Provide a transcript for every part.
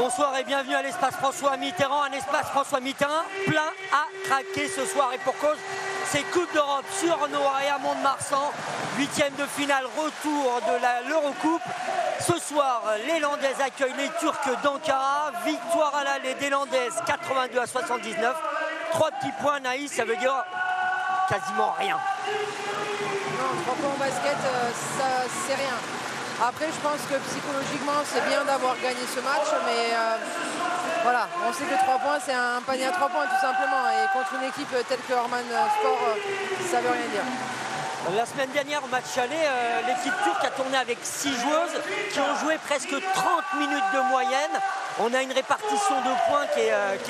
Bonsoir et bienvenue à l'espace François Mitterrand, un espace François Mitterrand plein à craquer ce soir et pour cause, c'est Coupe d'Europe sur Noailles à Mont-de-Marsan, 8e de finale, retour de l'Eurocoupe. Ce soir, les Landaises accueillent les Turcs d'Ankara, victoire à l'aller des Landaises 82 à 79. 3 petits points, Naïs, ça veut dire quasiment rien. Non, 3 points en basket, ça c'est rien. Après, je pense que psychologiquement, c'est bien d'avoir gagné ce match, mais voilà, on sait que 3 points, c'est un panier à 3 points tout simplement. Et contre une équipe telle que Orman Sport, ça veut rien dire. La semaine dernière, au match aller, l'équipe turque a tourné avec 6 joueuses qui ont joué presque 30 minutes de moyenne. On a une répartition de points qui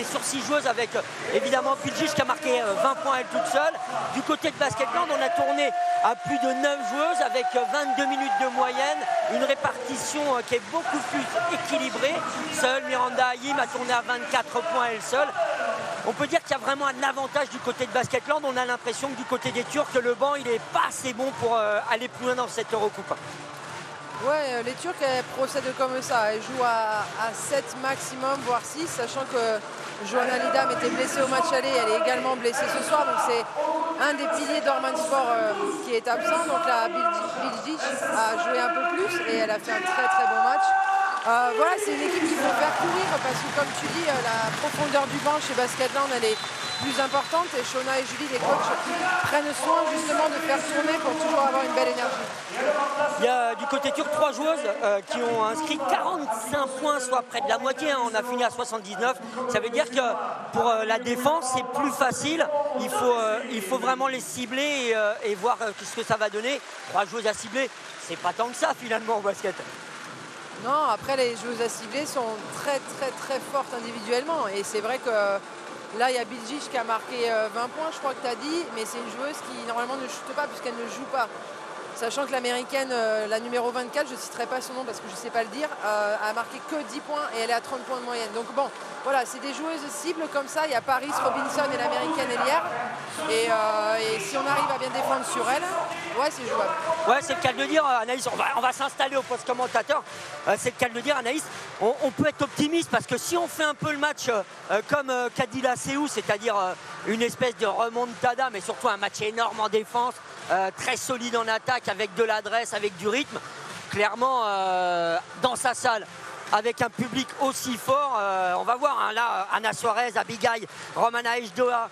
est sur 6 joueuses avec évidemment Bilgic qui a marqué 20 points elle toute seule. Du côté de Basketland, on a tourné à plus de 9 joueuses avec 22 minutes de moyenne. Une répartition qui est beaucoup plus équilibrée. Seule Miranda Haïm a tourné à 24 points elle seule. On peut dire qu'il y a vraiment un avantage du côté de Basketland. On a l'impression que du côté des Turcs, le banc il n'est pas assez bon pour aller plus loin dans cette Eurocoupe. Ouais, les Turcs elles procèdent comme ça. Elles jouent à 7 maximum, voire 6, sachant que Johanna Lidam était blessée au match aller. Elle est également blessée ce soir. Donc c'est un des piliers d'Orman Sport qui est absent. Donc là, Bilgic a joué un peu plus et elle a fait un très très bon match. Voilà, c'est une équipe qu'il faut faire courir parce que comme tu dis, la profondeur du banc chez Basketland elle est plus importante et Shona et Julie, les coachs, prennent soin justement de faire tourner pour toujours avoir une belle énergie. Il y a du côté turc 3 joueuses qui ont inscrit 45 points, soit près de la moitié. On a fini à 79. Ça veut dire que pour la défense, c'est plus facile. Il faut vraiment les cibler et voir ce que ça va donner. 3 joueuses à cibler, c'est pas tant que ça finalement au basket. Non, après les joueuses à cibler sont très très très fortes individuellement et c'est vrai que là il y a Bilgic qui a marqué 20 points je crois que tu as dit, mais c'est une joueuse qui normalement ne chute pas puisqu'elle ne joue pas. Sachant que l'américaine, la numéro 24, je ne citerai pas son nom parce que je ne sais pas le dire, a marqué que 10 points et elle est à 30 points de moyenne. Donc bon, voilà, c'est des joueuses cibles comme ça. Il y a Paris Robinson et l'américaine Elière. Et si on arrive à bien défendre sur elle, ouais, c'est jouable. Ouais, c'est le cas de le dire, Anaïs. On va s'installer au poste commentateur. C'est le cas de le dire, Anaïs. On peut être optimiste parce que si on fait un peu le match comme Kadila Seou, c'est-à-dire une espèce de remontada, mais surtout un match énorme en défense, très solide en attaque, avec de l'adresse, avec du rythme, clairement dans sa salle, avec un public aussi fort, on va voir hein, là Anna Suarez, Abigail, Romana Ejdoa,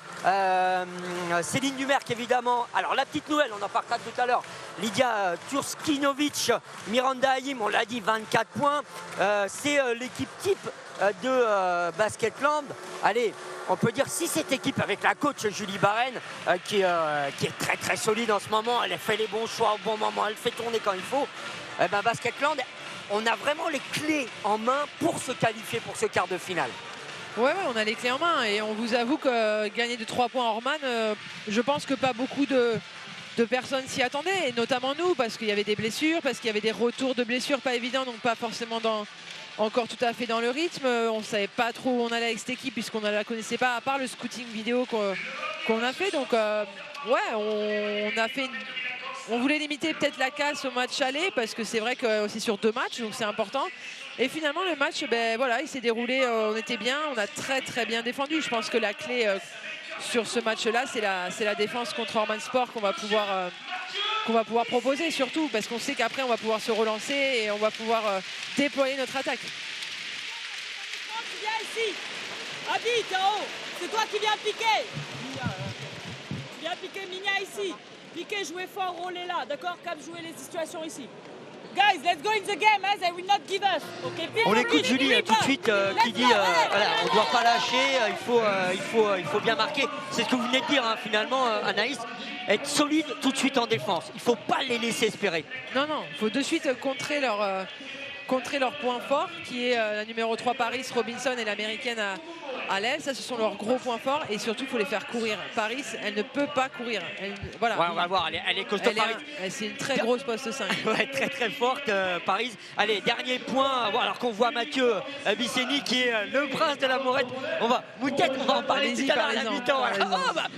Céline Dumerc évidemment. Alors la petite nouvelle, on en parlera tout à l'heure, Lydia Turskinovic, Miranda Haïm, on l'a dit, 24 points. C'est l'équipe type de Basketland. Allez, on peut dire si cette équipe avec la coach Julie Barren qui est très très solide en ce moment, elle fait les bons choix au bon moment, elle fait tourner quand il faut, Basketland, on a vraiment les clés en main pour se qualifier pour ce quart de finale. Ouais, on a les clés en main et on vous avoue que gagner de 3 points à Orman, je pense que pas beaucoup de personnes s'y attendaient, et notamment nous, parce qu'il y avait des blessures, parce qu'il y avait des retours de blessures pas évidents, donc pas forcément encore tout à fait dans le rythme. On ne savait pas trop où on allait avec cette équipe puisqu'on ne la connaissait pas, à part le scouting vidéo qu'on a fait. Donc ouais, on voulait limiter peut-être la casse au match aller parce que c'est vrai que c'est sur 2 matchs, donc c'est important. Et finalement le match, voilà, il s'est déroulé, on était bien, on a très très bien défendu. Je pense que la clé sur ce match-là, c'est la défense contre Orman Sport qu'on va pouvoir proposer, surtout parce qu'on sait qu'après on va pouvoir se relancer et on va pouvoir déployer notre attaque. Tu viens ici, Abi, t'es en haut, c'est toi qui viens piquer. Tu viens piquer Minia ici. Piquer, jouer fort, rôler là, d'accord? Cap jouer les situations ici. Guys, let's go in the game, they will not give us. Okay, on écoute Julie tout de suite qui dit voilà, on ne doit pas lâcher, il faut bien marquer. C'est ce que vous venez de dire hein, finalement, Anaïs. Être solide tout de suite en défense. Il ne faut pas les laisser espérer. Non, il faut de suite contrer leur point fort, qui est la numéro 3 Paris Robinson et l'américaine à l'aile, ça ce sont leurs gros points forts et surtout il faut les faire courir. Paris, elle ne peut pas courir. Voilà. Ouais, on va voir, elle est costaud Paris. C'est une très grosse poste 5. Ouais, très très forte Paris. Allez, dernier point, alors qu'on voit Mathieu Bisseni qui est le prince de la Morette. On va en parler tout à l'heure à la mi-temps.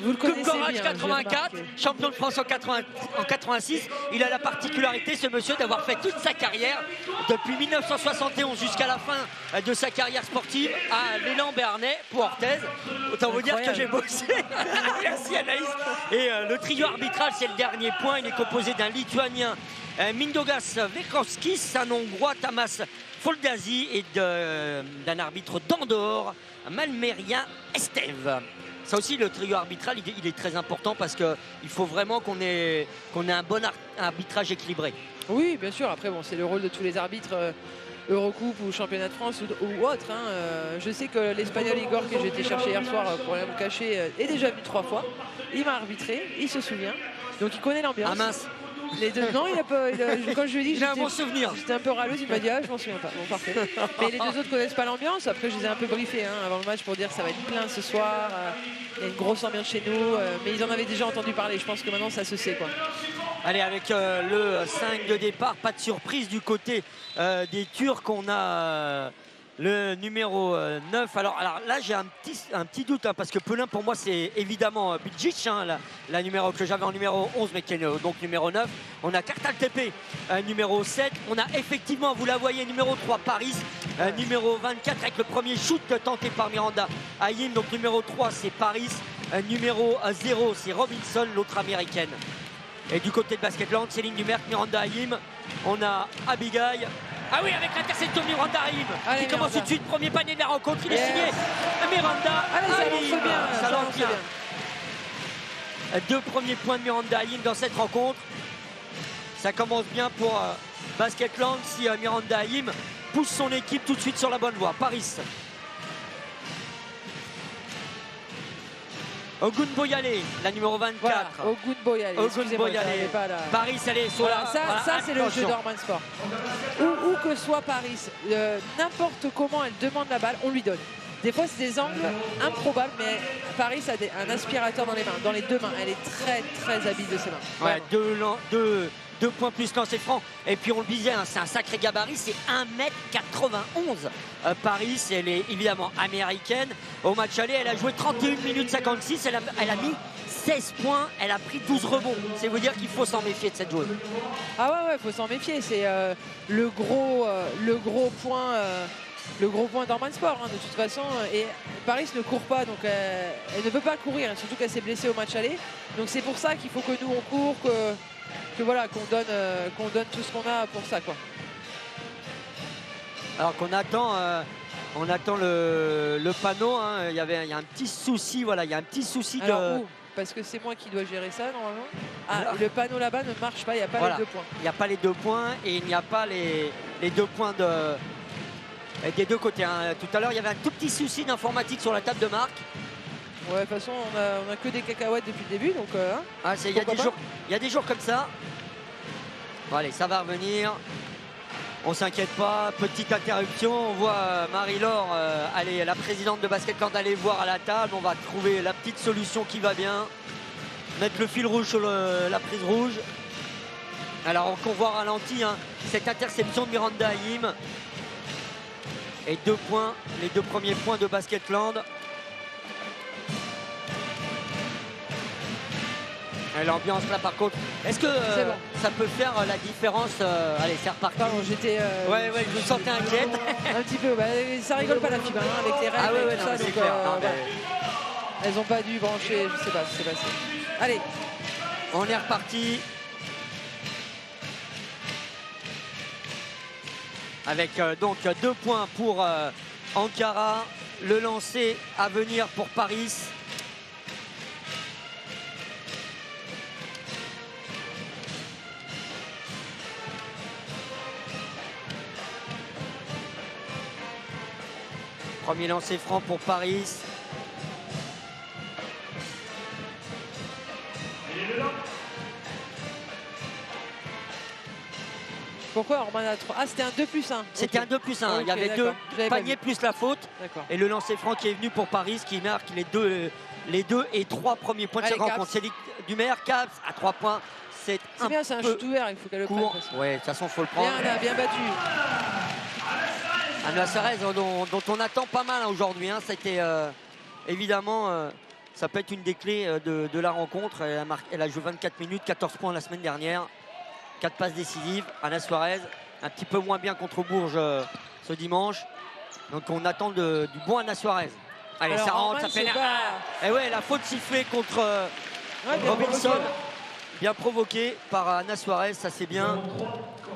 Vous le connaissez Coupe Corrage bien, 84, champion de France en 86. Il a la particularité, ce monsieur, d'avoir fait toute sa carrière depuis 1971 jusqu'à la fin de sa carrière sportive à l'élan béarnais pour Orthez. Autant vous dire que j'ai bossé. Merci Anaïs. Et le trio arbitral, c'est le dernier point. Il est composé d'un Lituanien, Mindaugas Vekovskis, un Hongrois, Tamas Foldazi, et d'un arbitre d'Andorre, Malmerien Esteve. Ça aussi, le trio arbitral, il est très important parce qu'il faut vraiment qu'on ait un bon arbitrage équilibré. Oui, bien sûr. Après, bon, c'est le rôle de tous les arbitres, Eurocoupe ou Championnat de France ou autre. Je sais que l'Espagnol Igor, que j'ai été chercher hier soir pour rien me cacher, est déjà venu 3 fois. Il m'a arbitré, il se souvient. Donc il connaît l'ambiance. Ah mince. Les deux, non, quand je lui ai dit, j'ai un bon souvenir. J'étais un peu râleuse, il m'a dit je m'en souviens pas. Bon, parfait. Mais les deux autres connaissent pas l'ambiance. Après, je les ai un peu briefés avant le match pour dire que ça va être plein ce soir. Il y a une grosse ambiance chez nous, mais ils en avaient déjà entendu parler. Je pense que maintenant ça se sait quoi. Allez, avec le 5 de départ, pas de surprise du côté des Turcs. On a le numéro 9. Alors là, j'ai un petit doute parce que Pelin, pour moi, c'est évidemment Bilgic, la numéro que j'avais en numéro 11, mais qui est donc numéro 9. On a Kartal Tepe, numéro 7. On a effectivement, vous la voyez, numéro 3, Paris, numéro 24, avec le premier shoot tenté par Miranda Haïm. Donc numéro 3, c'est Paris. Numéro 0, c'est Robinson, l'autre américaine. Et du côté de Basketland, Céline Dumerc, Miranda Haïm. On a Abigail. Ah oui, avec l'interception de Miranda Haïm qui commence tout de suite. Premier panier de la rencontre. Il est signé Miranda Haïm. Ça lance bien. 2 premiers points de Miranda Haïm dans cette rencontre. Ça commence bien pour Basketland si Miranda Haïm pousse son équipe tout de suite sur la bonne voie. Paris. Ogun Boyale, la numéro 24. Voilà, Ogun Boyale. Paris, elle est sur la... Ça c'est le jeu d'Orman Sport. Où que soit Paris, n'importe comment elle demande la balle, on lui donne. Des fois, c'est des angles improbables, mais Paris a un aspirateur dans les mains, dans les deux mains. Elle est très, très habile de ses mains. Ouais, deux points plus lancé franc. Et puis on le disait, c'est un sacré gabarit, c'est 1m91. Paris, elle est évidemment américaine. Au match aller, elle a joué 31 minutes 56. Elle a mis 16 points. Elle a pris 12 rebonds. C'est vous dire qu'il faut s'en méfier de cette joueuse. Ah ouais, faut s'en méfier. C'est le gros point. Le gros point d'Orman Sport, de toute façon. Et Paris ne court pas, donc elle ne peut pas courir, surtout qu'elle s'est blessée au match aller. Donc c'est pour ça qu'il faut que nous on court, qu'on donne tout ce qu'on a pour ça, quoi. Alors qu'on attend, on attend le panneau. Il y a un petit souci, voilà, il y a un petit souci. Alors, où ? Parce que c'est moi qui dois gérer ça normalement. Ah, le panneau là-bas ne marche pas, il n'y a pas les 2 points. Il n'y a pas les 2 points et il n'y a pas les 2 points des deux côtés. Tout à l'heure, il y avait un tout petit souci d'informatique sur la table de marque. Ouais, de toute façon, on a que des cacahuètes depuis le début, donc. Il y a des jours comme ça. Bon, allez, ça va revenir. On s'inquiète pas. Petite interruption. On voit Marie-Laure, la présidente de Basketland, aller voir à la table. On va trouver la petite solution qui va bien. Mettre le fil rouge sur la prise rouge. Alors, on voit ralenti cette interception de Miranda Haïm. Et 2 points, les 2 premiers points de Basketland. L'ambiance là par contre, est-ce que ça peut faire la différence? Allez, c'est reparti. Pardon, j'étais... Ouais, je me sentais inquiète. Un petit peu, ça rigole pas la FIBA avec les règles et tout ça. C'est clair. Elles n'ont pas dû brancher, je sais pas ce qui s'est passé. Allez. On est reparti. Avec donc 2 points pour Ankara. Le lancer à venir pour Paris. Premier lancer franc pour Paris. Pourquoi Orman a 3? Ah, c'était un 2+1. C'était un 2+1. Il y avait deux paniers plus la faute. Et le lancer franc qui est venu pour Paris, qui marque les deux et 3 premiers points de cette rencontre. C'est du meilleur. Caps à 3 points. C'est bien, c'est un shoot ouvert, il faut qu'elle le prenne. Ouais, de toute façon, il faut le prendre. Bien battu. Anna Suarez, dont on attend pas mal aujourd'hui. Hein. C'était évidemment, ça peut être une des clés de la rencontre. Elle a joué 24 minutes, 14 points la semaine dernière, 4 passes décisives. Anna Suarez, un petit peu moins bien contre Bourges ce dimanche. Donc on attend du bon Anna Suarez. Allez, alors, ça rentre, ça pénètre. Et ouais, la faute sifflée contre Robinson. Bien provoqué par Anna Suarez, ça c'est bien.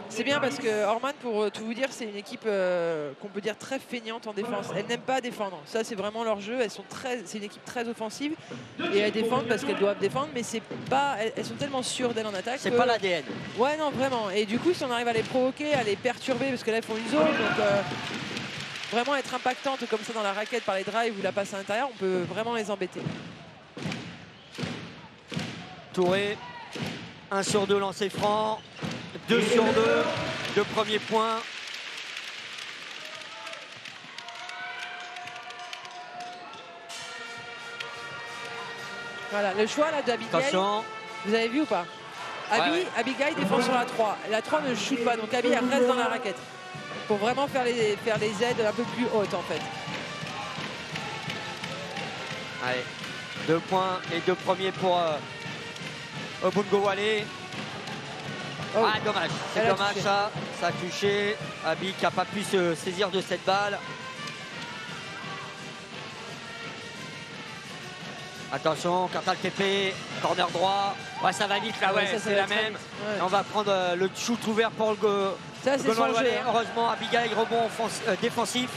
C'est bien parce que Orman, pour tout vous dire, c'est une équipe qu'on peut dire très feignante en défense. Elles n'aiment pas défendre. Ça, c'est vraiment leur jeu. C'est une équipe très offensive et elles défendent parce qu'elles doivent défendre, mais c'est pas. Elles sont tellement sûres d'elles en attaque. C'est pas l'ADN. Ouais, non, vraiment. Et du coup, si on arrive à les provoquer, à les perturber, parce que là, elles font une zone, donc vraiment être impactante comme ça dans la raquette par les drives ou la passe à l'intérieur, on peut vraiment les embêter. Touré. 1 sur 2 lancés francs, 2 sur 2, 2 premiers points. Voilà, le choix là d'Abigail, vous avez vu ou pas? Abigail défend sur la 3. La 3 ne shoot pas, donc Abby elle reste dans la raquette. Pour vraiment faire les aides un peu plus hautes en fait. Allez, 2 points et 2 premiers pour Obungowale. Ah, dommage. C'est dommage ça. Ça a touché. Abby qui n'a pas pu se saisir de cette balle. Attention, Cartal TP, corner droit. Ouais, ça va vite là, ouais, c'est la même. Ouais. On va prendre le shoot ouvert pour le Gaulois-Valais. Heureusement, Abigail, rebond défensif.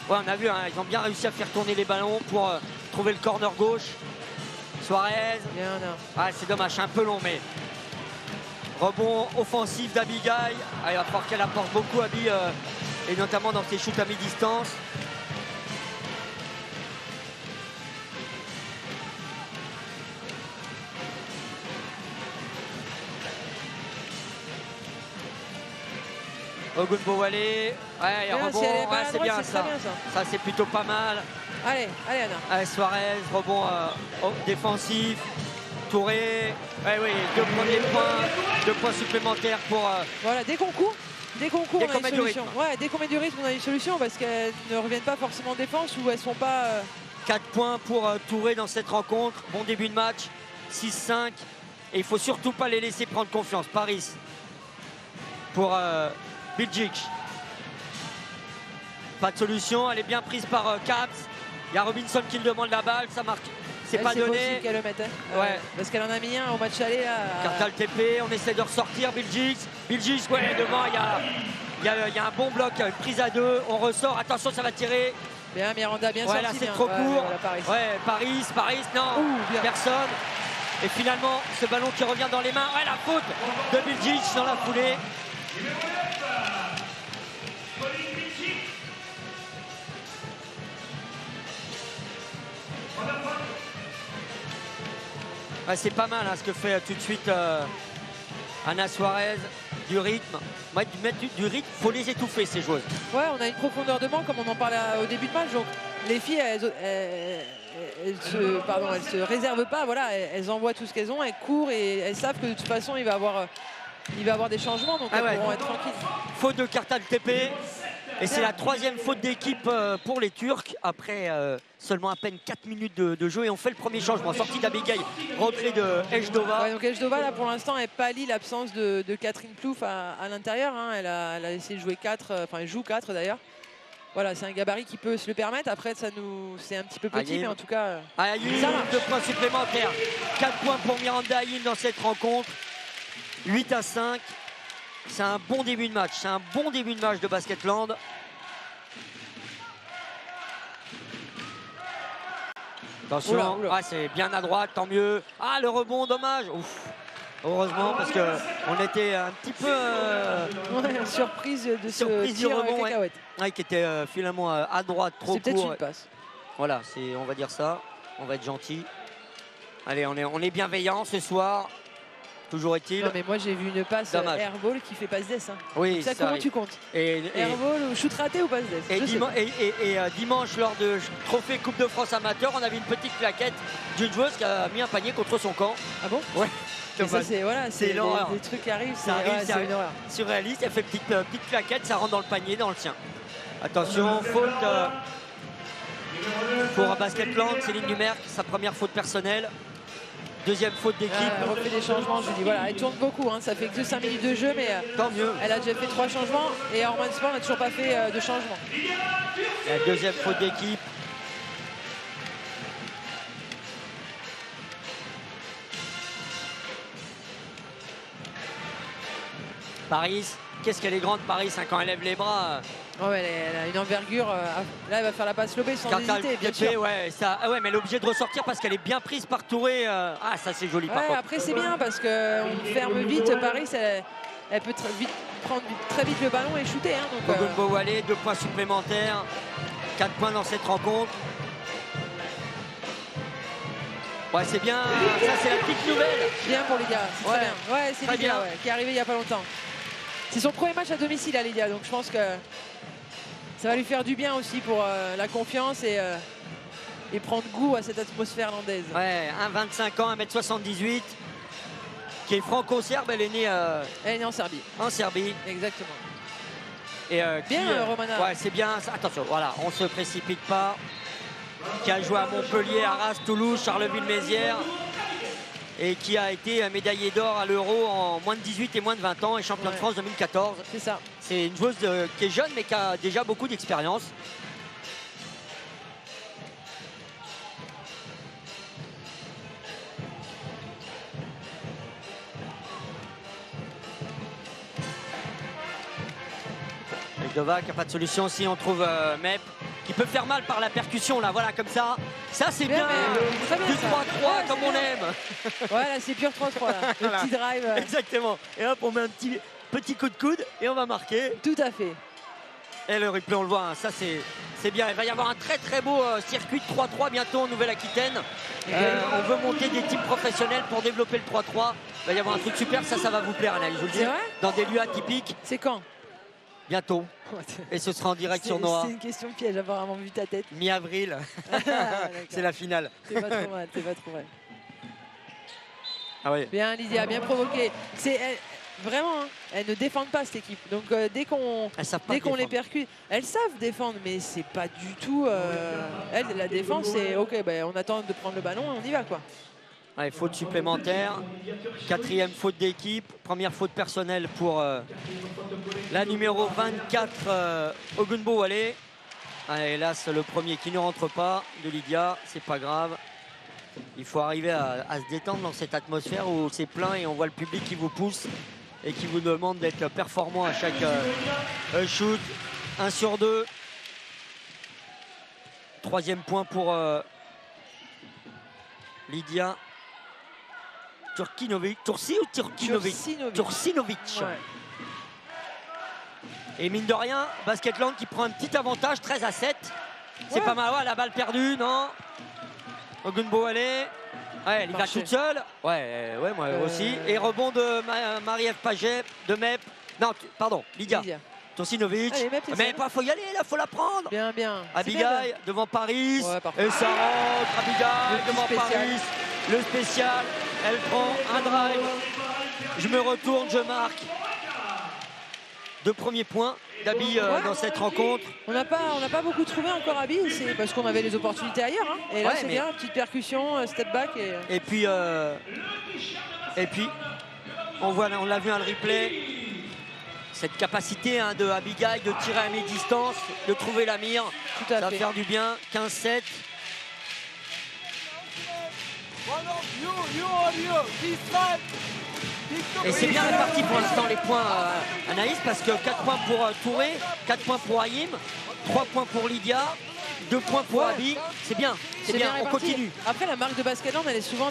Ouais, on a vu, hein, ils ont bien réussi à faire tourner les ballons pour trouver le corner gauche. Suarez. Ah, c'est dommage, c'est un peu long, mais rebond offensif d'Abigail. Ah, il va falloir qu'elle apporte beaucoup, Abby, et notamment dans ses shoots à mi-distance. Obungowale, ouais, il y a rebond, ouais, c'est bien ça. Ça, c'est plutôt pas mal. Allez, Anna. Allez, Suarez, rebond défensif. Touré, ouais, oui, 2 premiers points, 2 points supplémentaires pour. Voilà, dès qu'on court, on a une solution. Ouais, dès qu'on met du rythme, on a une solution parce qu'elles ne reviennent pas forcément en défense ou elles sont pas. 4 points pour Touré dans cette rencontre. Bon début de match, 6-5. Et il faut surtout pas les laisser prendre confiance. Paris pour Bilgic. Pas de solution, elle est bien prise par Caps. Il y a Robinson qui le demande la balle, ça marque. C'est pas donné. Qu'elle le mette, hein. Ouais. Parce qu'elle en a mis un au match aller. Cartal TP, on essaie de ressortir. Bilgic, ouais, devant, il y a un bon bloc, une prise à 2. On ressort, attention, ça va tirer. Bien, Miranda, bien sorti. Là, c'est trop court. Ouais, Paris, non, personne. Et finalement, ce ballon qui revient dans les mains. Ouais, la faute de Bilgic dans la foulée. Ouais, c'est pas mal hein, ce que fait tout de suite Anna Suarez, du rythme. Ouais, mettre du rythme, il faut les étouffer ces joueuses. Ouais, on a une profondeur de banc comme on en parlait au début de match. Donc les filles, elles se réservent pas. Voilà, elles envoient tout ce qu'elles ont, elles courent et elles savent que de toute façon il va y avoir des changements, donc elles pourront être tranquilles. Faute de Cartal TP. Et c'est la 3e faute d'équipe pour les Turcs après seulement à peine 4 minutes de jeu. Et on fait le premier changement. Sortie d'Abigail, rentrée de Ejdova. Ouais, donc Ejdova, là pour l'instant, elle pallie l'absence de Catherine Plouffe à l'intérieur. Hein. Elle a essayé de jouer 4, enfin elle joue 4 d'ailleurs. Voilà, c'est un gabarit qui peut se le permettre. Après, c'est un petit peu petit, mais en tout cas. Ayim, 2 points supplémentaires. 4 points pour Miranda Ayim dans cette rencontre. 8-5. C'est un bon début de match. C'est un bon début de match de Basketland. Attention, ah, c'est bien à droite, tant mieux. Ah, le rebond, dommage. Ouf. Heureusement, parce qu'on était un petit peu surprise de ce du rebond, ouais, qui était finalement à droite, trop court. C'est peut-être une passe. Voilà, on va dire ça. On va être gentil. Allez, on est bienveillant ce soir. Toujours est-il. Non mais moi j'ai vu une passe Dommage. airball qui fait passe d'ess. Hein. Oui, Ça, comment arrive. tu comptes? Et Airball ou shoot raté ou passe d'ess? dimanche, lors de trophée Coupe de France amateur, on avait une petite plaquette d'une joueuse qui a mis un panier contre son camp. Ah bon? Ouais. Mais ça c'est voilà, C'est l'horreur. des trucs qui arrivent, Ça arrive, c'est une horreur. surréaliste. Elle fait petite plaquette, ça rentre dans le panier, dans le sien. Attention, faute pour Basketland, Céline Dumerc, sa première faute personnelle. Deuxième faute d'équipe. Elle refait des changements, je dis voilà, elle tourne beaucoup, hein, ça fait que 5 minutes de jeu, mais Tant mieux. elle a déjà fait 3 changements et Orman Sport n'a toujours pas fait de changement. La deuxième faute d'équipe. Paris, qu'est-ce qu'elle est grande Paris hein, quand elle lève les bras. Oh, elle a une envergure. Là, elle va faire la passe lobée sans Quand hésiter, bien sûr. ouais, ouais, mais elle est obligée de ressortir parce qu'elle est bien prise par Touré. Ah, ça c'est joli par Ouais, contre. après, c'est bien parce qu'on ferme vite. Paris, elle peut prendre très vite le ballon et shooter. Hein, donc, Ogunbo Wale, 2 points supplémentaires. 4 points dans cette rencontre. Ouais, c'est bien. Ça, c'est la petite nouvelle. bien pour Lydia. C'est Ouais. très bien. Ouais, c'est Très Lydia bien. ouais, qui est arrivée il n'y a pas longtemps. C'est son premier match à domicile à Lydia. Donc, je pense que ça va lui faire du bien aussi pour la confiance et prendre goût à cette atmosphère landaise. Ouais, 25 ans, 1m78. Qui est franco-serbe. Elle est née Elle est née en Serbie. en Serbie. Exactement. Et, Bien, Romana. Ouais, c'est bien. Attention, voilà, on se précipite pas. Qui a joué à Montpellier, Arras, Toulouse, Charleville-Mézières. Et qui a été médaillée d'or à l'Euro en moins de 18 et moins de 20 ans et champion de France 2014. C'est ça. C'est une joueuse qui est jeune mais qui a déjà beaucoup d'expérience. Dova qui n'a pas de solution. Si on trouve Mep qui peut faire mal par la percussion là, voilà comme ça. Ça c'est bien, très bien, du 3-3 ça. comme on aime. Voilà, c'est pure 3-3 là. Le Voilà. petit drive. Exactement. Et hop, on met un petit coup de coude et on va marquer. Tout à fait. Et le replay, on le voit, hein, ça c'est bien. Il va y avoir un très beau circuit de 3-3 bientôt en Nouvelle-Aquitaine. On veut monter des teams professionnels pour développer le 3-3. Il va y avoir un truc super, ça va vous plaire, Anaïs, je vous le dis. C'est vrai Dans des lieux atypiques, C'est quand? bientôt. Et ce sera en direct sur Noah. C'est une question piège, j'ai vraiment vu ta tête. Mi-avril, Ah, c'est la finale. C'est pas trop mal, c'est pas trop mal. Ah oui. Bien Lydia, bien provoqué. Vraiment, hein, elles ne défendent pas cette équipe. Donc dès qu'on Elles savent pas les défendre. percute, elles savent défendre, mais c'est pas du tout. Elles, la défense, c'est ok, ben, on attend de prendre le ballon et on y va quoi. Allez, faute supplémentaire. 4e faute d'équipe. Première faute personnelle pour la numéro 24, Ogunbo Wale. Allez, hélas, le premier qui ne rentre pas de Lydia. C'est pas grave. Il faut arriver à se détendre dans cette atmosphère où c'est plein et on voit le public qui vous pousse et qui vous demande d'être performant à chaque shoot. 1 sur 2. 3e point pour Lydia. Turci ou Turcinovic? Turcinovic. Ouais. Et mine de rien, Basketland qui prend un petit avantage, 13-7. C'est Ouais. pas mal. Ouais, la balle perdue, non? Ogunbo Wale. Ouais, elle y va Marché. toute seule. Ouais, moi aussi. Et rebond de Marie-Ève Paget, de Mep. Non, pardon, Lydia. Turcinovic. Allez, Mep, Mais il faut y aller, là, faut la prendre. Bien, bien. Abigail devant Paris. Ouais, parfait. Et ça rentre, Abigail Le devant spécial. Paris. Le spécial. Elle prend un drive. Je me retourne, je marque. 2 premiers points d'Abi dans cette rencontre. On n'a pas beaucoup trouvé encore Abby, c'est parce qu'on avait les opportunités ailleurs. Hein. Et là, Ouais, c'est mais- bien, petite percussion, step back. Et puis, on l'a vu dans le replay. Cette capacité de Abigail de tirer à mi-distance, de trouver la mire. Tout à Ça va fait. faire du bien. 15-7. Et c'est bien réparti pour l'instant les points, Anaïs, parce que 4 points pour Touré, 4 points pour Haïm, 3 points pour Lydia, 2 points pour Abi. C'est bien, c'est bien, on réparti. continue. Après, la marque de Basketland, elle est souvent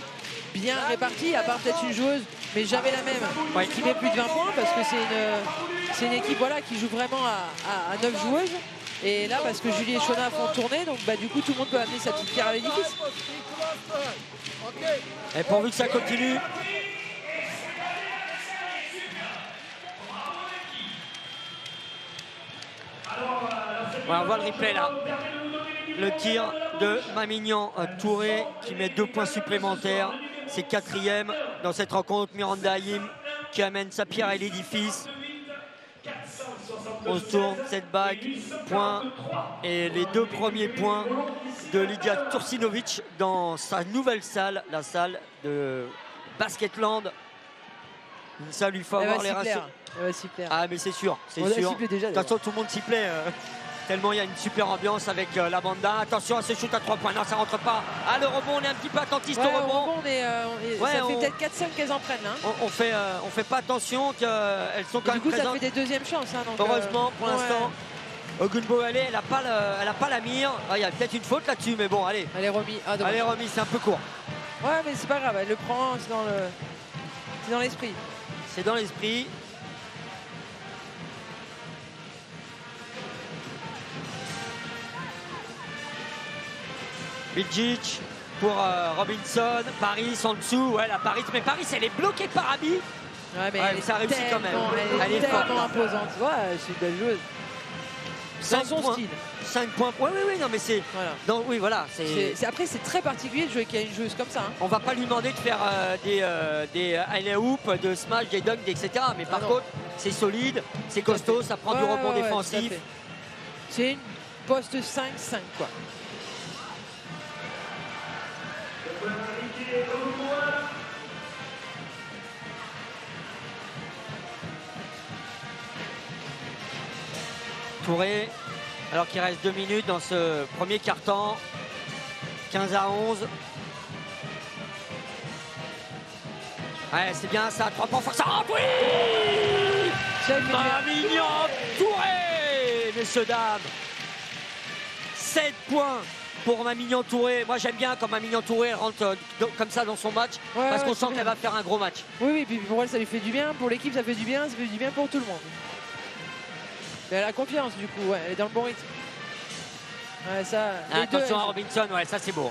bien répartie, à part peut-être une joueuse, mais jamais la même, Ouais. qui met plus de 20 points, parce que c'est une équipe voilà, qui joue vraiment à 9 joueuses. Et là, parce que Julie et Shona font tourner, donc bah, du coup, tout le monde peut amener sa petite pierre à l'édifice. Et pourvu que ça continue. on voit le replay là. Le tir de Mamignon Touré qui met 2 points supplémentaires. C'est 4e dans cette rencontre. Miranda Haïm qui amène sa pierre à l'édifice. On se tourne, cette bague, point. Et les 2 premiers points de Lydia Tursinovic dans sa nouvelle salle, la salle de Basketland. Ça lui faut avoir les ratios. Elle va s'y plaire. Ah mais c'est sûr, c'est On sûr. s'y plaît déjà, de toute façon, tout le monde s'y plaît. Tellement il y a une super ambiance avec la banda. Attention à ce shoot à 3 points. Non, ça rentre pas. Ah, le rebond, on est un petit peu attentiste au rebond. Ça fait peut-être 4-5 qu'elles en prennent. Hein. On fait pas attention qu'elles sont quand même Du coup, présentes. ça fait des deuxièmes chances. Hein, donc, heureusement, pour l'instant. Ogunbowale, elle a pas la mire. Ah, il y a peut-être une faute là-dessus, mais bon, allez. Elle est remise. Ah, elle est remise, c'est un peu court. Ouais, mais c'est pas grave. Elle le prend, c'est dans l'esprit. C'est dans l'esprit. Bidjic pour Robinson, Paris en dessous, ouais la Paris, mais Paris elle est bloquée par Abi. Ouais, mais ça réussit quand même. Elle est tellement imposante. Ouais, c'est une belle joueuse. Dans son style. 5 points. Oui, non mais c'est. Voilà. Donc, oui, voilà. Après, c'est très particulier de jouer qu'il y a une joueuse comme ça. Hein. On va pas lui demander de faire des alley-oop, de smash, des dunks, etc. Mais par contre, c'est solide, c'est costaud, ça prend du rebond défensif. C'est une poste 5-5 quoi. Touré, alors qu'il reste 2 minutes dans ce premier quart-temps. 15 à 11. Ouais, c'est bien ça, 3 points force. Ah oui, Mamignon Touré, messieurs, dames. 7 points pour Mamignon Touré. Moi, j'aime bien quand Mamignon Touré rentre comme ça dans son match, parce qu'on sent qu'elle va faire un gros match. Oui, puis pour elle, ça lui fait du bien. Pour l'équipe, ça fait du bien. Ça fait du bien pour tout le monde. Mais elle a confiance, du coup. Ouais, elle est dans le bon rythme. Ouais, ça, attention à Robinson, ouais, ça c'est beau.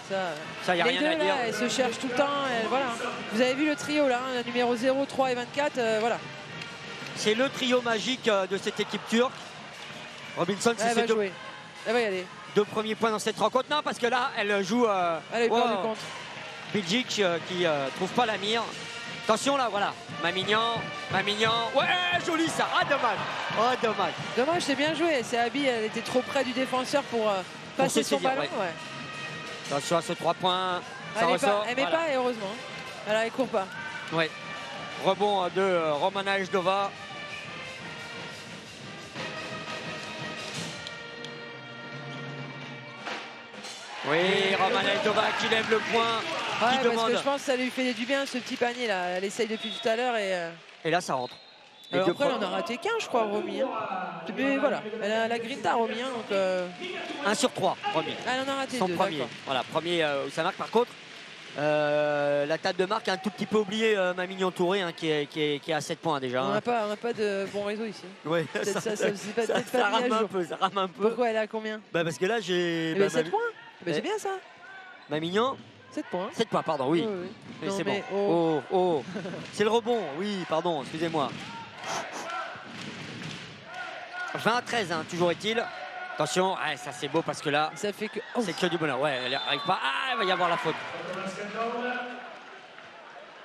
Ça, y a rien à dire. Là, elles se cherchent tout le temps. Voilà. Vous avez vu le trio là, hein, numéro 0, 3 et 24. Voilà. C'est le trio magique de cette équipe turque. Robinson, c'est elle va jouer. Elle va y aller. 2 premiers points dans cette rencontre. Non, parce que là, elle joue. Elle est pas du compte. Bidjic qui trouve pas la mire. Attention là, voilà. Mamignon. Ouais, joli ça. Ah, dommage. Oh, dommage. Dommage, c'est bien joué. C'est Abi, elle était trop près du défenseur pour passer son ballon. Ouais. Attention à ce 3 points. Elle met pas, et heureusement. Elle court pas. Ouais. Rebond de Romana Ejdova. Oui, Romana Ejdova qui lève le point. Ouais, parce que je pense que ça lui fait du bien ce petit panier là. Elle essaye depuis tout à l'heure et là ça rentre. Alors après, elle en a raté qu'un, je crois, Romy. Hein. Mais voilà, elle a la grinta, Romy. Hein, donc 1 sur 3, Romy. Elle en a raté son 2. Premier. Voilà, premier où ça marque. Par contre, la table de marque a un tout petit peu oublié Mamignon Touré, hein, qui est à 7 points déjà. On n'a pas de bon réseau ici. Oui, ça rame un peu. Pourquoi elle a combien? Parce que là, j'ai. 7 points. C'est bien ça. Mamignon. 7 poins. 7 points, pardon, oui. Mais c'est bon. Oh. C'est le rebond, oui, pardon, excusez-moi. 20 à 13, hein, toujours est-il. Attention, ça c'est beau parce que là, ça fait que c'est que du bonheur. Ouais, elle arrive pas. Ah, il va y avoir la faute.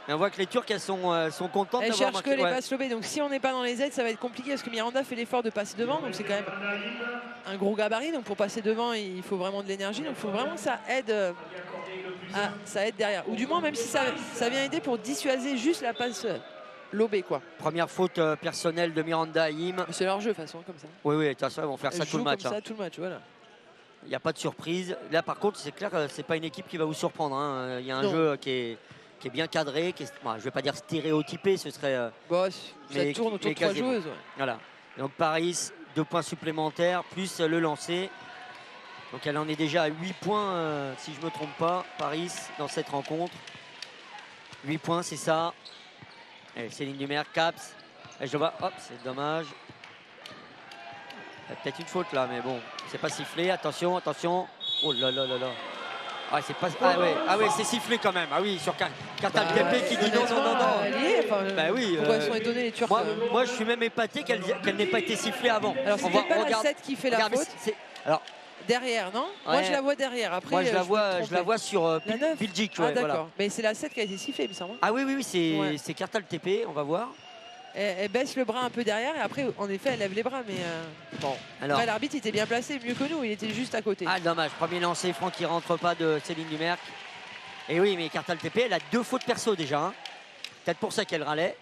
Et on voit que les Turcs, elles sont contentes d'avoir marqué. Elles cherchent que les passes lobées. Donc si on n'est pas dans les aides, ça va être compliqué parce que Miranda fait l'effort de passer devant. Donc c'est quand même un gros gabarit. Donc pour passer devant, il faut vraiment de l'énergie. Donc il faut vraiment que ça aide. Ça aide derrière. Ou du moins, même si ça vient aider pour dissuader juste la passe lobée, quoi. Première faute personnelle de Miranda Haïm. C'est leur jeu, de toute façon, comme ça. Oui, de toute façon, ils vont faire ça tout le match. Comme ça, tout le match, voilà. Il n'y a pas de surprise. Là, par contre, c'est clair que c'est pas une équipe qui va vous surprendre. Hein. Il y a un jeu qui est bien cadré, je ne vais pas dire stéréotypé, ce serait. Ça tourne autour de 3 joueuses. Ouais. Voilà. Donc Paris, 2 points supplémentaires, plus le lancer. Donc elle en est déjà à 8 points, si je ne me trompe pas, Paris, dans cette rencontre. 8 points, c'est ça. Céline Dumer, Caps. Je vois, hop, c'est dommage. Il y a peut-être une faute là, mais bon, c'est pas sifflé. Attention. Oh là là là là. C'est pas. Ah ouais, c'est sifflé quand même. Ah oui, sur Kartal Tepe qui dit non. Oui. Pourquoi ils sont étonnés les Turcs? Moi, je suis même épaté qu'elle n'ait pas été sifflée avant. Alors c'est pas la 7 qui fait la faute. Alors, derrière, non? Moi, Ouais. je la vois derrière. Après, moi, je la peux me vois tromper. sur La 9? Belgique. Ah, Ouais, d'accord. voilà. Mais c'est la 7 qui a été sifflée, il me semble. Ah oui, Ouais. c'est Cartal TP, on va voir. Elle baisse le bras un peu derrière et après, en effet, elle lève les bras. Mais Bon, alors. après, l'arbitre était bien placé, mieux que nous. Il était juste à côté. Ah, dommage. Premier lancé franc qui rentre pas de Céline Dumerc. Et oui, mais Cartal TP, elle a 2 fautes perso déjà. Hein. Peut-être pour ça qu'elle râlait.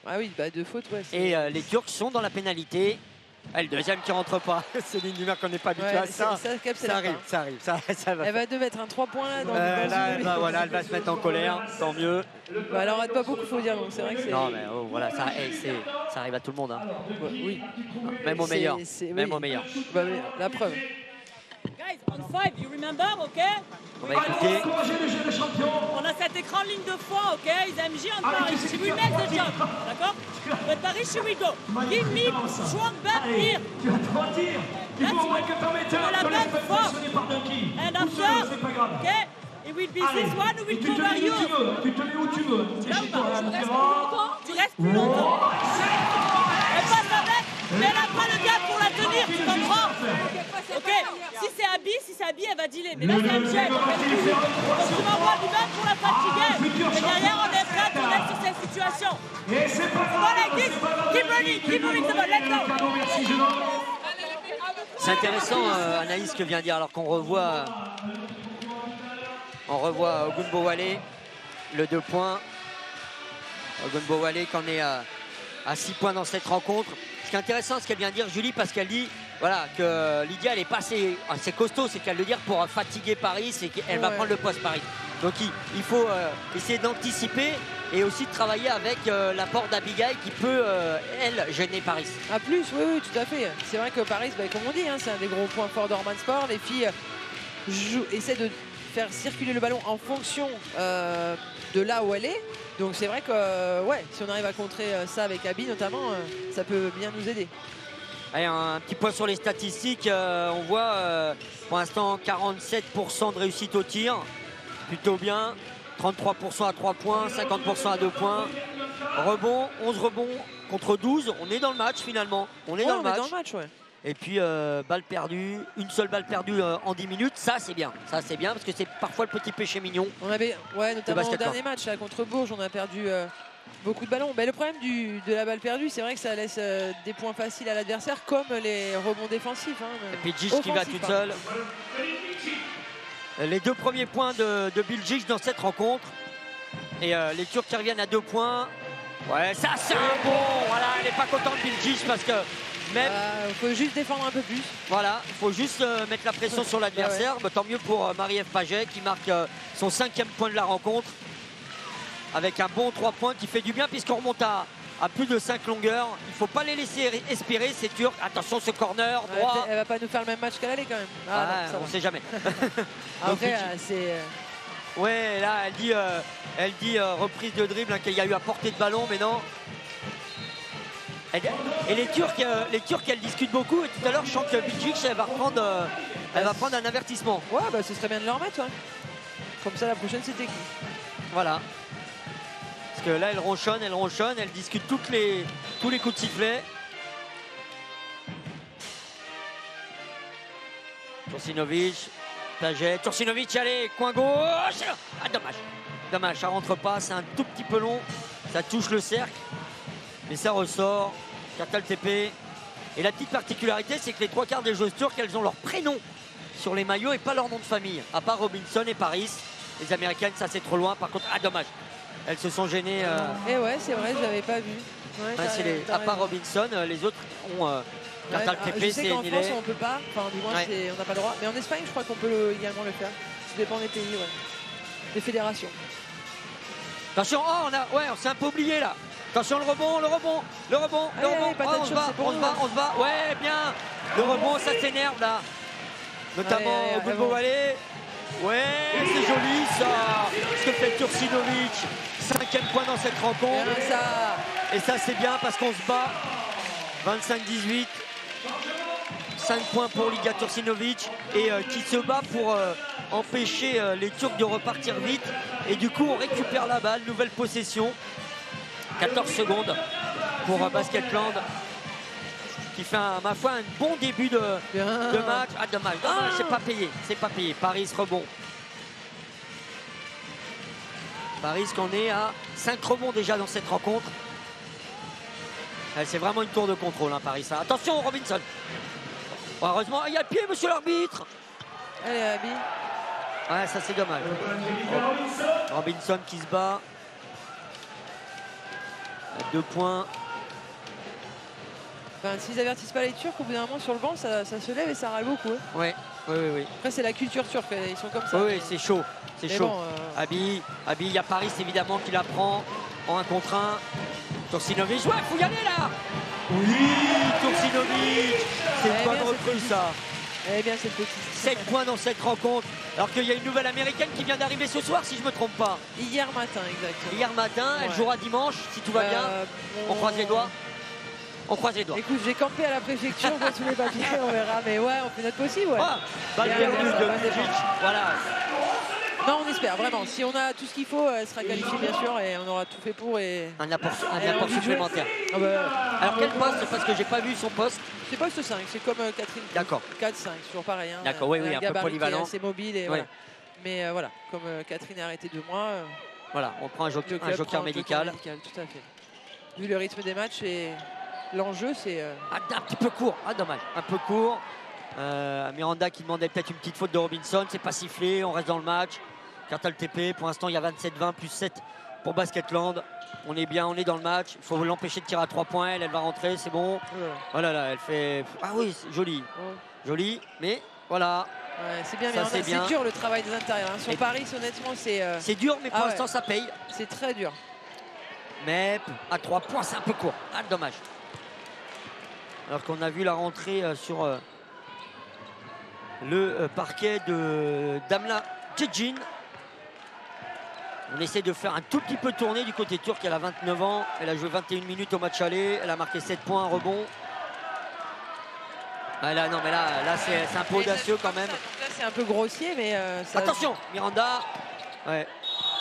Ah oui, bah 2 fautes, ouais. Et les Turcs sont dans la pénalité. Ah, le deuxième qui rentre pas. Céline Dumerc, on n'est pas habitué Ouais, à ça. ça arrive, ça arrive. Ça va. Elle va devoir mettre un 3 points là. Dans Là, une... voilà, elle va se mettre en colère, tant mieux. Bah, elle en rate pas beaucoup, faut dire. Donc c'est vrai que c'est. Non, mais oh, voilà, ça arrive à tout le monde. Hein. Oui. Même au meilleur. Même oui. au meilleur. Bah, oui, la preuve. Guys, on 5, you remember, ok? On va écouter. On a cet écran ligne de fond, ok? Is MJ on Paris. She will make the jump, d'accord? But Paris, she will go. Give me strong back here. Tu as 3 tirs. Il faut que ton metteur te laisse pas pressionner par Donkey. And Tout seul, after, c'est pas grave. ok? It will be Allez, this one who will tu te cover mets où you. tu veux. Tu te mets où tu veux. C'est chez toi, là, mon frère. Tu restes plus longtemps. Elle passe avec, mais elle n'a pas le gars pour la tenir, tu comprends? Ok, si c'est Abby, elle va dealer. Mais là, c'est MJ. Donc tu m'envoies du bain pour la fatiguer. Mais derrière, on est prêt à tourner sur cette situation. Et c'est pas grave. Voilà, like this. Keep running, the ball. Let's go. Cadeau, merci, jeune homme. C'est intéressant, Anaïs, que vient de dire, alors qu'on revoit. On revoit Ogunbo Wale, le 2 points. Ogunbo Wale qui en est à 6 points dans cette rencontre. Ce qui est intéressant, ce qu'elle vient de dire, Julie, parce qu'elle dit voilà, que Lydia, elle est pas assez costaud, c'est qu'elle le dire pour fatiguer Paris, c'est qu'elle va prendre le poste Paris. Donc il faut essayer d'anticiper et aussi de travailler avec l'apport d'Abigail qui peut, elle, gêner Paris. À plus, oui, tout à fait. C'est vrai que Paris, bah, comme on dit, hein, c'est un des gros points forts d'Orman Sport. Les filles essaient de faire circuler le ballon en fonction de là où elle est. Donc c'est vrai que si on arrive à contrer ça avec Abby notamment, ça peut bien nous aider. Allez, un petit point sur les statistiques. On voit pour l'instant 47% de réussite au tir. Plutôt bien. 33% à 3 points, 50% à 2 points. Rebond, 11 rebonds contre 12. On est dans le match finalement. On est dans le match. Ouais. Et puis balle perdue, une seule balle perdue en 10 minutes. Ça c'est bien. Ça c'est bien parce que c'est parfois le petit péché mignon. On avait, notamment au dernier match là, contre Bourges, on a perdu beaucoup de ballons. Mais le problème de la balle perdue, c'est vrai que ça laisse des points faciles à l'adversaire, comme les rebonds défensifs. Hein, et puis Gigi qui va toute seule. Les 2 premiers points de Bill Gigi dans cette rencontre. Et les Turcs qui reviennent à 2 points. Ouais, ça c'est un bon. Voilà, elle n'est pas contente Bill Gigi parce que même. Il faut juste défendre un peu plus. Voilà, il faut juste mettre la pression sur l'adversaire. Bah, tant mieux pour Marie-Ève Paget qui marque son 5e point de la rencontre. Avec un bon 3 points qui fait du bien puisqu'on remonte à plus de 5 longueurs. Il ne faut pas les laisser espérer, ces Turcs. Attention ce corner droit. Elle va pas nous faire le même match qu'elle allait quand même. On ne sait jamais. Après, c'est... Ouais, là, elle dit reprise de dribble, hein, qu'il y a eu à portée de ballon, mais non. Et les Turcs, elles discutent beaucoup. Et tout à l'heure, je sens que Bilgic, elle va prendre un avertissement. Ouais, bah ce serait bien de le remettre. Ouais. Comme ça, la prochaine, c'était qui? Voilà. Parce que là, elle ronchonne, elle discute tous les coups de sifflet. Turcinovic, Paget, Turcinovic, allez, coin gauche. Ah, dommage, ça rentre pas, c'est un tout petit peu long. Ça touche le cercle, mais ça ressort. Cartal TP. Et la petite particularité, c'est que les 3/4 des joueuses turques, elles ont leur prénom sur les maillots et pas leur nom de famille. À part Robinson et Paris. Les Américaines, ça c'est trop loin. Par contre, dommage. Elles se sont gênées. Et ouais, c'est vrai, je l'avais pas vu. Ouais, à part Robinson, les autres ont Cartal TP, c'est en annulé. France, on peut pas. Enfin, du moins, on n'a pas le droit. Mais en Espagne, je crois qu'on peut également le faire. Ça dépend des pays, des fédérations. Attention, on s'est un peu oublié là. Attention, le rebond. On se bat. Ouais, bien. Le rebond, ça s'énerve là. Notamment Ogunbo Wale. Ouais, c'est joli ça. Ce que fait Turcinovic. 5e point dans cette rencontre. Et ça, c'est bien parce qu'on se bat. 25-18. 5 points pour Lydia Turcinovic. Et qui se bat pour empêcher les Turcs de repartir vite. Et du coup, on récupère la balle. Nouvelle possession. 14 secondes pour Basketland. qui fait, ma foi, un bon début de match. Ah, dommage, c'est pas payé. C'est pas payé. Paris rebond. Paris qu'on est à 5 rebonds déjà dans cette rencontre. C'est vraiment une tour de contrôle, hein, Paris. Ça. Attention, Robinson. Heureusement, il y a le pied, monsieur l'arbitre. Allez, Abby. Ouais, ça c'est dommage. Robinson qui se bat. 2 points. Enfin, s'ils avertissent pas les Turcs, au bout d'un moment sur le banc, ça se lève et ça râle beaucoup. Hein. Ouais, oui. Après, c'est la culture turque, ils sont comme ça. Oui, c'est chaud. C'est chaud. Bon, Abby, il y a Paris évidemment qui la prend en 1 contre 1. Turcinovic, ouais, faut y aller là. Oui, Turcinovic. C'est une bonne recrue ça. Eh bien, c'est petit. 7 points dans cette rencontre. Alors qu'il y a une nouvelle américaine qui vient d'arriver ce soir, si je me trompe pas. Hier matin, exactement. Hier matin, elle jouera dimanche, si tout va bien. On croise les doigts. On croise les doigts. Écoute, j'ai campé à la préfecture, on voit tous les papiers, on verra. Mais ouais, on fait notre possible, ouais. Balle perdue de Vujic. Voilà. Non, on espère, vraiment. Si on a tout ce qu'il faut, elle sera qualifiée, bien sûr, et on aura tout fait pour. Et un apport supplémentaire. Ah bah, alors, quel poste? Parce que j'ai pas vu son poste. C'est poste 5, c'est comme Catherine. D'accord. 4-5, toujours pareil. Hein. D'accord, oui, un peu polyvalent. C'est mobile, et voilà. Mais voilà, comme Catherine est arrêtée 2 mois. Voilà, on prend un joker médical. Tout à fait. Vu le rythme des matchs et l'enjeu, c'est. Un petit peu court, dommage. Un peu court. Miranda qui demandait peut-être une petite faute de Robinson, c'est pas sifflé, on reste dans le match. Cartal TP, pour l'instant il y a 27-20 plus 7 pour Basketland. On est bien, on est dans le match. Il faut l'empêcher de tirer à 3 points. Elle va rentrer, c'est bon. Oh là là, elle fait. Ah oui, c'est joli. Joli, mais voilà. Ouais, c'est bien, c'est dur le travail des intérieurs. Hein. Sur Paris, honnêtement, c'est. C'est dur, mais pour l'instant ça paye. C'est très dur. Mais à 3 points, c'est un peu court. Ah, dommage. Alors qu'on a vu la rentrée sur le parquet de Damla Cecin. On essaie de faire un tout petit peu tourner du côté turc. Elle a 29 ans. Elle a joué 21 minutes au match aller. Elle a marqué 7 points, un rebond. Ah là, non, mais là c'est un peu audacieux quand même. Là, c'est un peu grossier, mais. Attention, Miranda.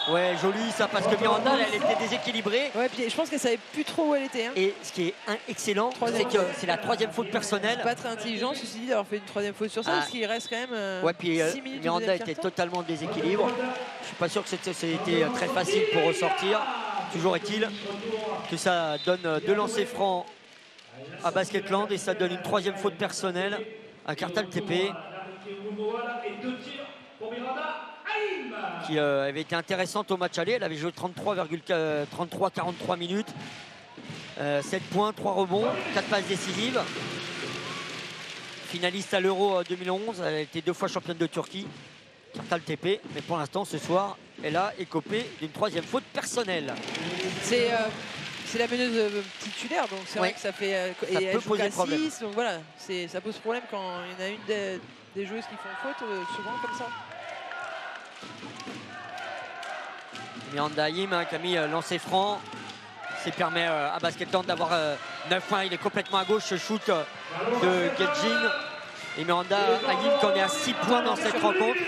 Ouais, joli ça, parce que Miranda, elle était déséquilibrée. Ouais, puis je pense qu'elle savait plus trop où elle était. Hein. Et ce qui est excellent, c'est que c'est la 3e faute personnelle. Pas très intelligent, ceci dit, d'avoir fait une 3e faute sur ça, parce qu'il reste quand même. Ouais, puis 6 minutes. Miranda était totalement en déséquilibre. Je suis pas sûr que c'était très facile pour ressortir. Toujours est-il que ça donne 2 lancers francs à Basketland et ça donne une 3e faute personnelle à Cartal TP. Qui avait été intéressante au match aller. Elle avait joué 33-43 minutes. 7 points, 3 rebonds, 4 passes décisives. Finaliste à l'Euro 2011. Elle a été 2 fois championne de Turquie. Cartal TP. Mais pour l'instant, ce soir, elle a écopé d'une 3e faute personnelle. C'est la meneuse titulaire, donc c'est vrai que ça fait. Ça peut poser problème. 6, donc voilà, ça pose problème quand il y en a une des joueuses qui font faute, souvent comme ça. Miranda Haïm qui a mis lancer franc. Ça permet à Basketland d'avoir 9 points. Il est complètement à gauche, ce shoot de Gedjin. Et Miranda Haïm qui en est à 6 points dans cette rencontre.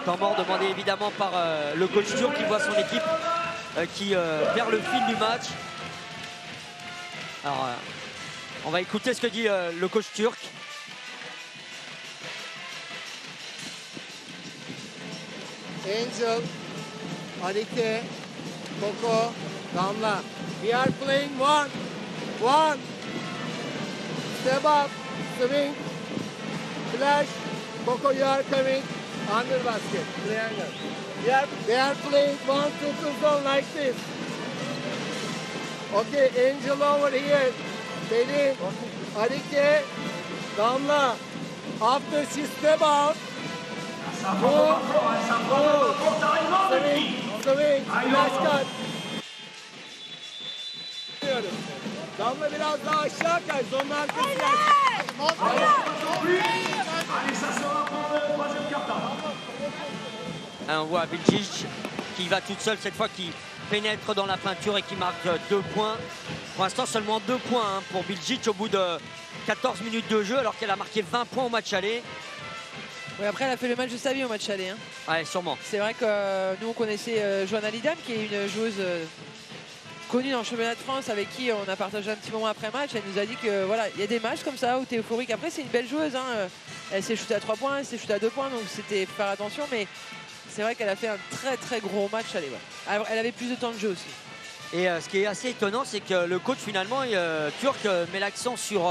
Temps mort demandé évidemment par le coach turc qui voit son équipe qui perd le fil du match. Alors, on va écouter ce que dit le coach turc. Angel, Arike, Coco, Damla. We are playing one. Step up, swing, flash. Coco, you are coming under basket, triangle. They are playing 1-2 zone like this. Okay, Angel over here. Pelin, Arike, Damla. After she step out. Swing, flash cut. Damla biraz daha aşağı kay, zonun arkasına. On voit Bilgic qui va toute seule cette fois, qui pénètre dans la peinture et qui marque 2 points. Pour l'instant, seulement 2 points pour Bilgic au bout de 14 minutes de jeu, alors qu'elle a marqué 20 points au match aller. Oui, après, elle a fait le match de sa vie au match aller. Hein. Ouais, sûrement. C'est vrai que nous, on connaissait Johanna Lidam, qui est une joueuse connue dans le championnat de France, avec qui on a partagé un petit moment après match. Elle nous a dit que voilà, il y a des matchs comme ça où tu es euphorique. Après, c'est une belle joueuse. Hein. Elle s'est shootée à 3 points, elle s'est shootée à 2 points, donc c'était faire attention. Mais c'est vrai qu'elle a fait un très très gros match. Allez, ouais. Elle avait plus de temps de jeu aussi. Et ce qui est assez étonnant, c'est que le coach finalement turc met l'accent sur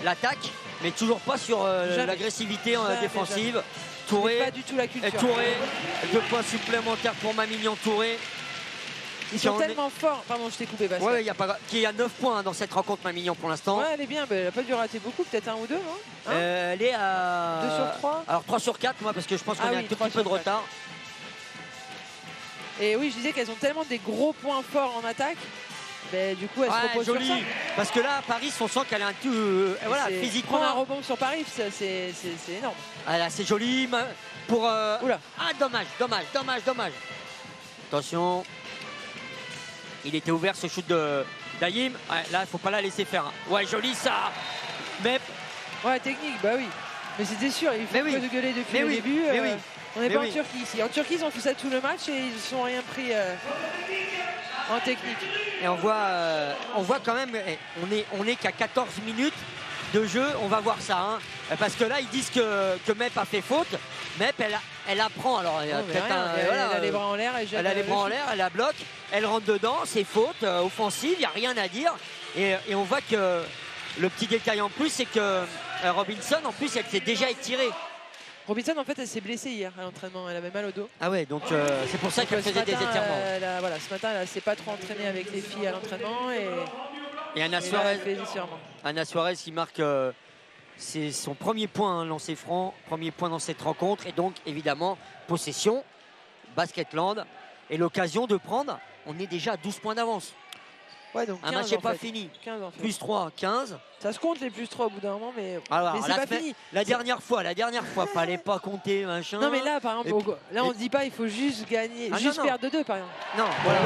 l'attaque, mais toujours pas sur l'agressivité défensive. Jamais. Touré, pas du tout la culture. Touré, 2 points supplémentaires pour Mamignon Touré. Ils sont tellement forts. Pardon, je t'ai coupé. Ouais, il y a 9 points dans cette rencontre Mamignon pour l'instant. Ouais, elle est bien. Elle n'a pas dû rater beaucoup, peut-être 1 ou 2, non hein elle est à 2 sur 3. Alors 3 sur 4, moi, parce que je pense qu'on a un tout petit peu de retard. Et oui, je disais qu'elles ont tellement des gros points forts en attaque. Mais du coup, elles se reposent joli. sur ça. Parce que là, à Paris, on sent qu'elle a un tout. Voilà, physiquement. Prendre un rebond sur Paris, c'est énorme. Ah, c'est joli. Pour. Oula. Ah, dommage. Attention. Il était ouvert ce shoot d'Aïm. Ouais, là, il ne faut pas la laisser faire. Ouais, joli ça. Mais. Ouais, technique, bah oui. Mais c'était sûr, il faut de gueuler depuis le début. On n'est pas en Turquie ici. En Turquie, ils ont fait ça tout le match et ils ne sont rien pris en technique. Et on voit quand même, on est qu'à 14 minutes de jeu, on va voir ça. Hein. Parce que là, ils disent que Mep a fait faute. Mep, elle apprend. Alors, elle a les bras en l'air. Elle a les bras en l'air, elle la bloque. Elle rentre dedans, c'est faute offensive, il n'y a rien à dire. Et on voit que le petit détail en plus, c'est que Robinson, en plus, elle s'est déjà étirée. Robinson, en fait, elle s'est blessée hier à l'entraînement. Elle avait mal au dos. Ah ouais, donc c'est pour ça qu'elle faisait des étirements. Ce matin, elle ne s'est pas trop entraînée avec les filles à l'entraînement. Et Anna Suarez qui marque c'est son premier point lancé franc, premier point dans cette rencontre. Et donc, évidemment, possession, Basketland. Et l'occasion de prendre, on est déjà à 12 points d'avance. Ouais, donc 15, un match n'est pas fini. 15 en fait. Plus 3, 15. Ça se compte les plus 3 au bout d'un moment, mais c'est pas fini. La dernière fois, fallait pas compter, machin. Non, mais là, par exemple, on ne dit pas il faut juste gagner, perdre de 2, par exemple. Non, voilà.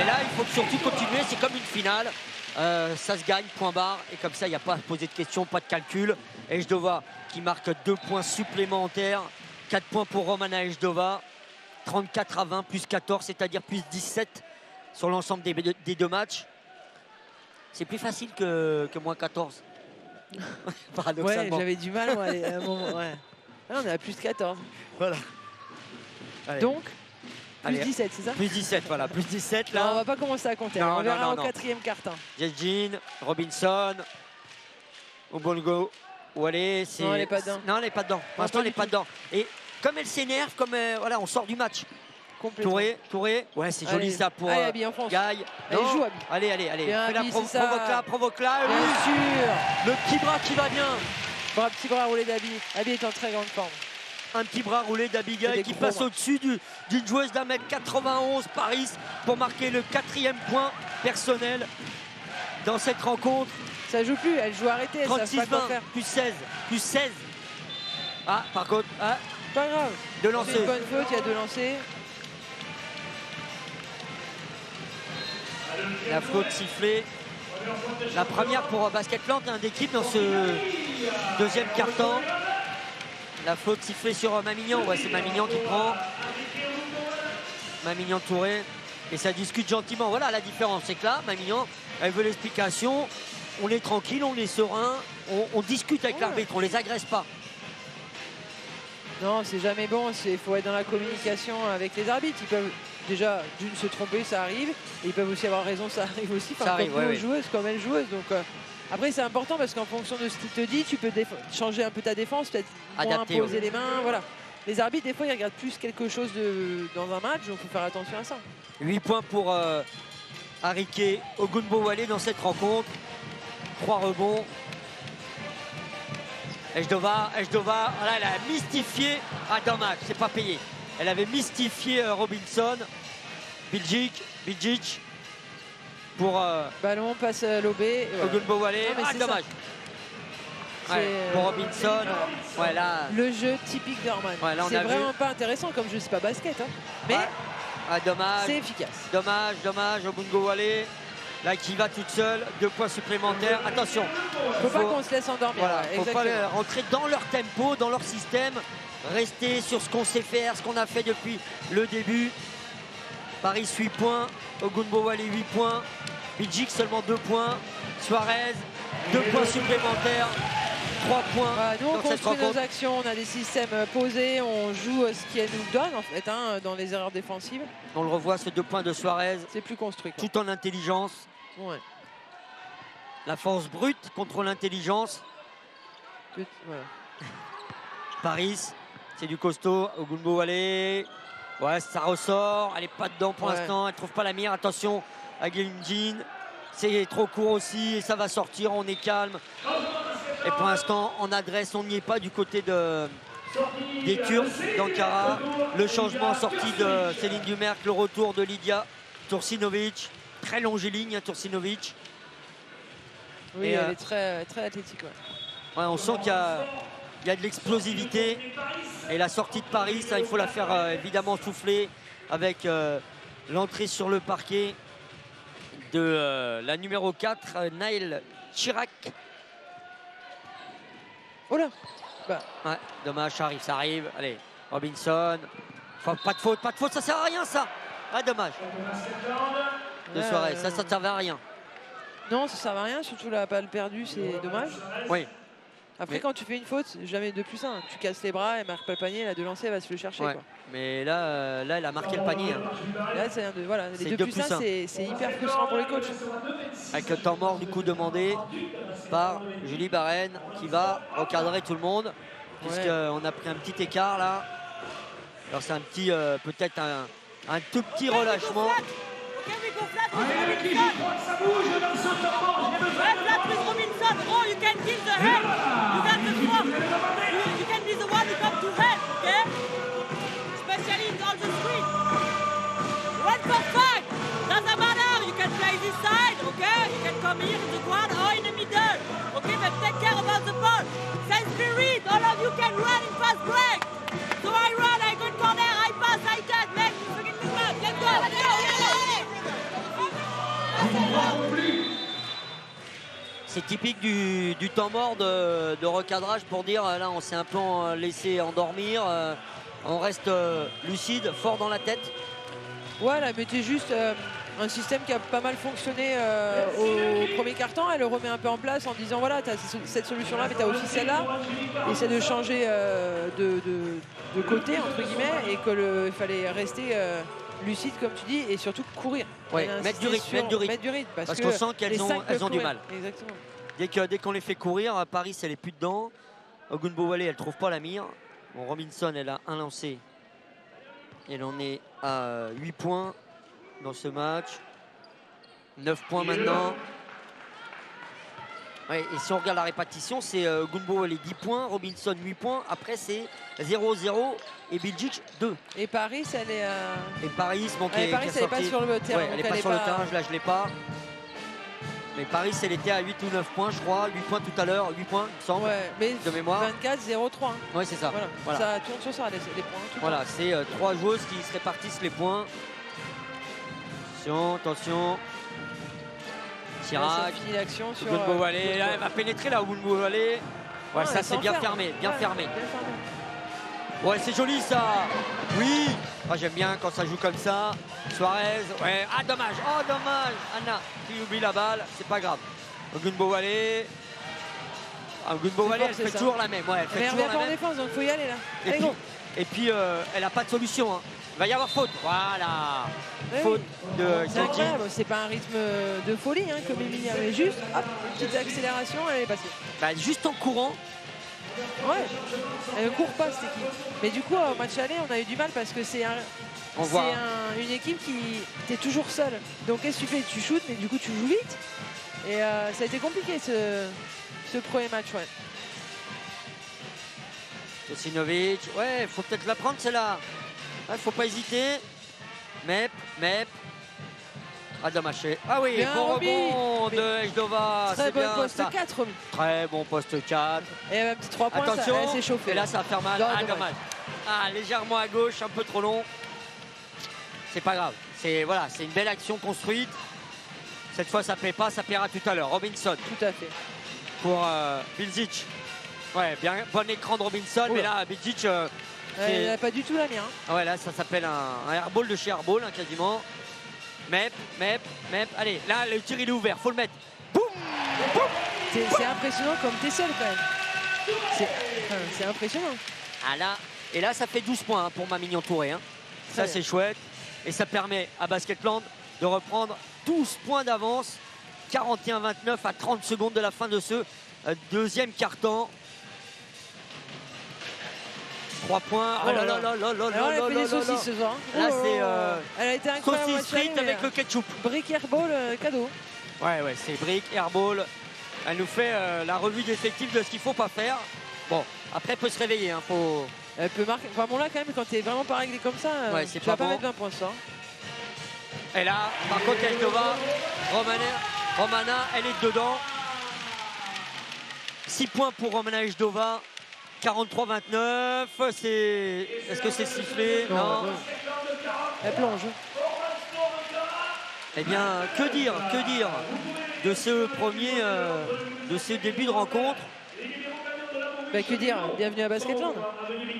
Et là, il faut surtout continuer, c'est comme une finale. Ça se gagne, point barre. Et comme ça, il n'y a pas à se poser de questions, pas de calcul. Ejdova qui marque 2 points supplémentaires. 4 points pour Romana Ejdova. 34-20, plus 14, c'est-à-dire plus 17 sur l'ensemble des 2 matchs. C'est plus facile que moins 14. Paradoxalement. Ouais, j'avais du mal moi, à un moment. Ouais. Là, on est à plus 14. Voilà. Allez. Donc, plus Allez, 17, c'est ça? Plus 17, voilà. Plus 17 là. Non, on va pas commencer à compter. On verra au 4e quart-temps. Jean, Robinson, Obongo, Wale. Non, elle n'est pas dedans. Non, elle n'est pas dedans. Pour l'instant, elle n'est pas dedans. Et comme elle s'énerve, voilà, on sort du match. Touré. Ouais, c'est joli ça pour Gaï. Elle joue, Abby. Allez. Provoque-la. Bien sûr. Le petit bras qui va bien. Petit bras roulé d'Abby. Abby est en très grande forme. Un petit bras roulé d'Abigail qui passe au-dessus d'une joueuse d'1m91 Paris pour marquer le 4e point personnel dans cette rencontre. Ça joue plus, elle joue arrêtée. 36-20, plus 16. Ah, par contre, pas grave. De lancer. C'est une bonne faute, il y a 2 lancers. La faute sifflée. La première pour Basketland d'équipe dans ce 2e quart-temps. La faute sifflée sur Mamignon. Ouais, c'est Mamignon qui prend. Mamignon Touré. Et ça discute gentiment. Voilà la différence. C'est que là, Mamignon, elle veut l'explication. On est tranquille, on est serein. On discute avec l'arbitre, on les agresse pas. Non, c'est jamais bon. Il faut être dans la communication avec les arbitres. Ils peuvent déjà d'une se tromper, ça arrive. Et ils peuvent aussi avoir raison, ça arrive aussi. Ça arrive, comme joueuse, comme elle joueuse. Donc après, c'est important parce qu'en fonction de ce qu'il te dit, tu peux changer un peu ta défense, peut-être moins poser les mains. Voilà. Les arbitres, des fois, ils regardent plus quelque chose dans un match, donc il faut faire attention à ça. 8 points pour Arike Ogunbowale dans cette rencontre. 3 rebonds. Ejdova, voilà, elle a mystifié. Ah, dommage, c'est pas payé. Elle avait mystifié Robinson. Bilgic pour ballon, passe lobé. Ogunbowale. Ah, dommage. Pour Robinson. Ouais, là... Le jeu typique d'Orman. Ouais, c'est vraiment pas intéressant comme jeu, c'est pas basket. Hein. Mais dommage. C'est efficace. Dommage. Ogunbowale. Là, qui va toute seule. 2 points supplémentaires. Attention. Faut pas qu'on se laisse endormir. Voilà, faut pas rentrer dans leur tempo, dans leur système. Rester sur ce qu'on sait faire, ce qu'on a fait depuis le début. Paris 8 points. Ogunbowale 8 points. Bilgic seulement 2 points. Suarez, 2 points supplémentaires. 3 points Nous on dans cette construit nos rencontre. actions, on a des systèmes posés, on joue ce qu'elle nous donne en fait dans les erreurs défensives. On le revoit, ce 2 points de Suarez, C'est plus construit, quoi. tout en intelligence. Ouais. La force brute contre l'intelligence. Voilà. Paris, c'est du costaud. Ogumbo, allez. Ouais, ça ressort. Elle n'est pas dedans pour Ouais. l'instant. Elle ne trouve pas la mire. Attention à Jean. C'est trop court aussi et ça va sortir. On est calme. Et pour l'instant, en adresse, on n'y est pas du côté des Turcs d'Ankara. Le changement en sortie de Céline Dumerc, le retour de Lydia Turcinovic. Très longiligne, Turcinovic. Oui, Et, elle est très, très athlétique. Ouais. Ouais, on sent qu'il y a de l'explosivité. Et la sortie de Paris, ça, il faut la faire évidemment souffler avec l'entrée sur le parquet de la numéro 4, Naël Chirac. Oh là. Ouais, dommage, ça arrive. Allez, Robinson. Enfin, pas de faute, ça sert à rien ça. Ah, dommage. De soirée, ça ne servait à rien. Non, ça sert à rien, surtout la balle perdue, c'est dommage. Oui. Après, Mais- quand tu fais une faute, jamais 2+1. Tu casses les bras, elle marque pas le panier, elle a 2 lancers, elle va se le chercher. Ouais. Quoi. Mais là, elle a marqué le panier. Hein. Là, voilà, C'est les 2+1. 2+1, c'est hyper frustrant pour les coachs. Avec le temps mort du coup demandé par Julie Barren qui va recadrer tout le monde. Puisqu'on a pris un petit écart là. Alors c'est un petit, peut-être un tout petit relâchement. Ok, we go flat with Allez l'équipe, Robinson. je crois que ça bouge dans ce temps. J'ai besoin Ouais, flat with Robinson. Oh, you can give the head. You got the throw. You can be the one who come to head, okay? Especially in all the screen. 1 for 5. Doesn't matter. You can play this side, okay? You can come here in the ground or in the middle. Okay, but take care about the ball. Same spirit. All of you can run in fast break. So I run, I go in corner, I pass, I cut. Make fucking move up. Let's go. Let's go. C'est typique du temps mort de recadrage pour dire là on s'est un peu laissé endormir. On reste lucide, fort dans la tête. Ouais, elle a mettait juste un système qui a pas mal fonctionné au premier quart-temps. Elle le remet un peu en place en disant voilà, tu as cette solution-là, mais tu as aussi celle-là. Essaie de changer de côté, entre guillemets, et qu'il fallait rester lucide, comme tu dis, et surtout courir. Ouais, Elle a mettre du insisté rythme, sur mettre du rythme. Parce que qu'on sent qu'elles les ont- 5 elles peuvent ont du courir. mal. Exactement. Dès qu'on les fait courir, Paris elle est plus dedans. Ogumbo Wale elle trouve pas la mire. Bon, Robinson elle a un lancé. Elle en est à 8 points dans ce match. 9 points maintenant. Ouais, et si on regarde la répartition, c'est Ogumbo Wale 10 points, Robinson 8 points. Après c'est 0-0 et Bilgic 2. Et Paris, elle est. Et Paris, bon, qui Ouais, est- Paris, qui est elle est pas sorti. sur le terrain, Ouais, donc elle n'est elle pas est sur le pas- terrain, là je l'ai pas. Mais Paris, elle était à 8 ou 9 points, je crois. 8 points tout à l'heure, 8 points, il me semble. Ouais, mais de mémoire. 24-0-3. Hein. Ouais, c'est ça. Voilà. Voilà. Ça tourne sur ça, les points. tout le Voilà, temps. c'est 3 joueuses qui se répartissent les points. Attention. Là, Chirac, ça finit l'action sur. Ogumbo Wale, là, elle va pénétrer là, Ogumbo Wale. Ouais, Ouais, ça elle c'est bien s'enferme. fermé, bien Ouais, fermé. bien fermé. Ouais, c'est joli ça. Oui. Moi j'aime bien quand ça joue comme ça. Suarez, ouais. Ah dommage, Anna qui oublie la balle, c'est pas grave. Ogumbo Wale. Ogumbo C'est Wale, fort, elle c'est fait ça. toujours la même. Ouais, elle fait Mais elle toujours revient la pas en même. défense, donc faut y aller là. Et Allez, puis, go. elle n'a pas de solution. Hein. Il va y avoir faute. Voilà. Oui, Faute oui. de C'est Genji. incroyable, c'est pas un rythme de folie hein, comme Emilia, mais juste, hop, une petite accélération, elle est passée. Bah, juste en courant. Ouais, elle ne court pas cette équipe. Mais du coup, au match aller, on a eu du mal parce que c'est On voit. une équipe qui t'es toujours seule. Donc qu'est-ce que tu fais? Tu shootes, mais du coup tu joues vite. Et ça a été compliqué ce premier match. Ouais. Tosinovic. Ouais, faut peut-être la prendre celle-là. Ouais, faut pas hésiter. Mep. Ah dommage. Ah oui, Bien, bon Roby. rebond de Ejdova. Très C'est bon bien poste ça. 4, Romy. Très bon poste 4. Et un petit 3 points, Attention. elle s'est chauffée. Et là ça va faire mal. Non, Ah dommage. dommage. Ah légèrement à gauche, un peu trop long. C'est pas grave. C'est voilà, c'est une belle action construite. Cette fois ça plaît pas, ça plaira tout à l'heure. Robinson Tout à fait. pour Bilgic. Ouais, bien bon écran de Robinson, Oula. mais là Bilgic. Elle n'a pas du tout la mienne. Hein. Ouais, là ça s'appelle un airball de chez Airball hein, quasiment. Mep. Allez, là, le tir, il est ouvert. Faut le mettre. Boum. C'est impressionnant comme t'es seul quand même. C'est impressionnant. Ah là, et là, ça fait 12 points hein, pour Mamignon Touré. Hein. Ça, c'est chouette. Et ça permet à Basketland de reprendre 12 points d'avance. 41-29 à 30 secondes de la fin de ce deuxième quart-temps. 3 points. Oh là là. Alors, elle a fait des saucisses ce soir. Là, c'est elle a été incroyable. saucisse frites avec le ketchup. Brick Airball cadeau. Ouais, c'est brick, airball. Elle nous fait la revue d'effectifs de ce qu'il ne faut pas faire. Bon, après, elle peut se réveiller. Hein, faut... Elle peut marquer. Enfin, bon, là, quand même, quand t'es vraiment pas réglé comme ça, ouais, tu pas vas pas bon. mettre 20 points ça. Et là, par contre, Eltova, Romana, elle est dedans. 6 points pour Romana Ejdova. 43-29. Est-ce que c'est sifflé? Non. Elle plonge. Eh bien, que dire de ce premier, de ce début de rencontre? Bah, que dire? Bienvenue à Basketland.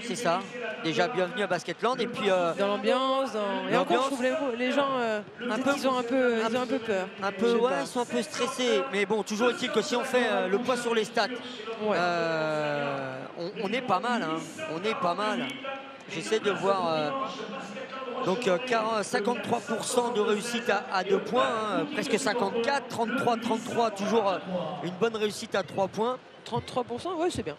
C'est ça. Déjà, bienvenue à Basketland. Et puis, dans l'ambiance. Et encore, je trouve les gens, ils ont un peu peur. Ils sont un peu stressés. Mais bon, toujours est-il que si on fait le poids sur les stats, ouais. On est pas mal. Hein. On est pas mal. J'essaie de voir. Donc 53% de réussite à 2 points, hein, presque 54, 33, toujours une bonne réussite à 3 points. 33%, ouais, c'est bien.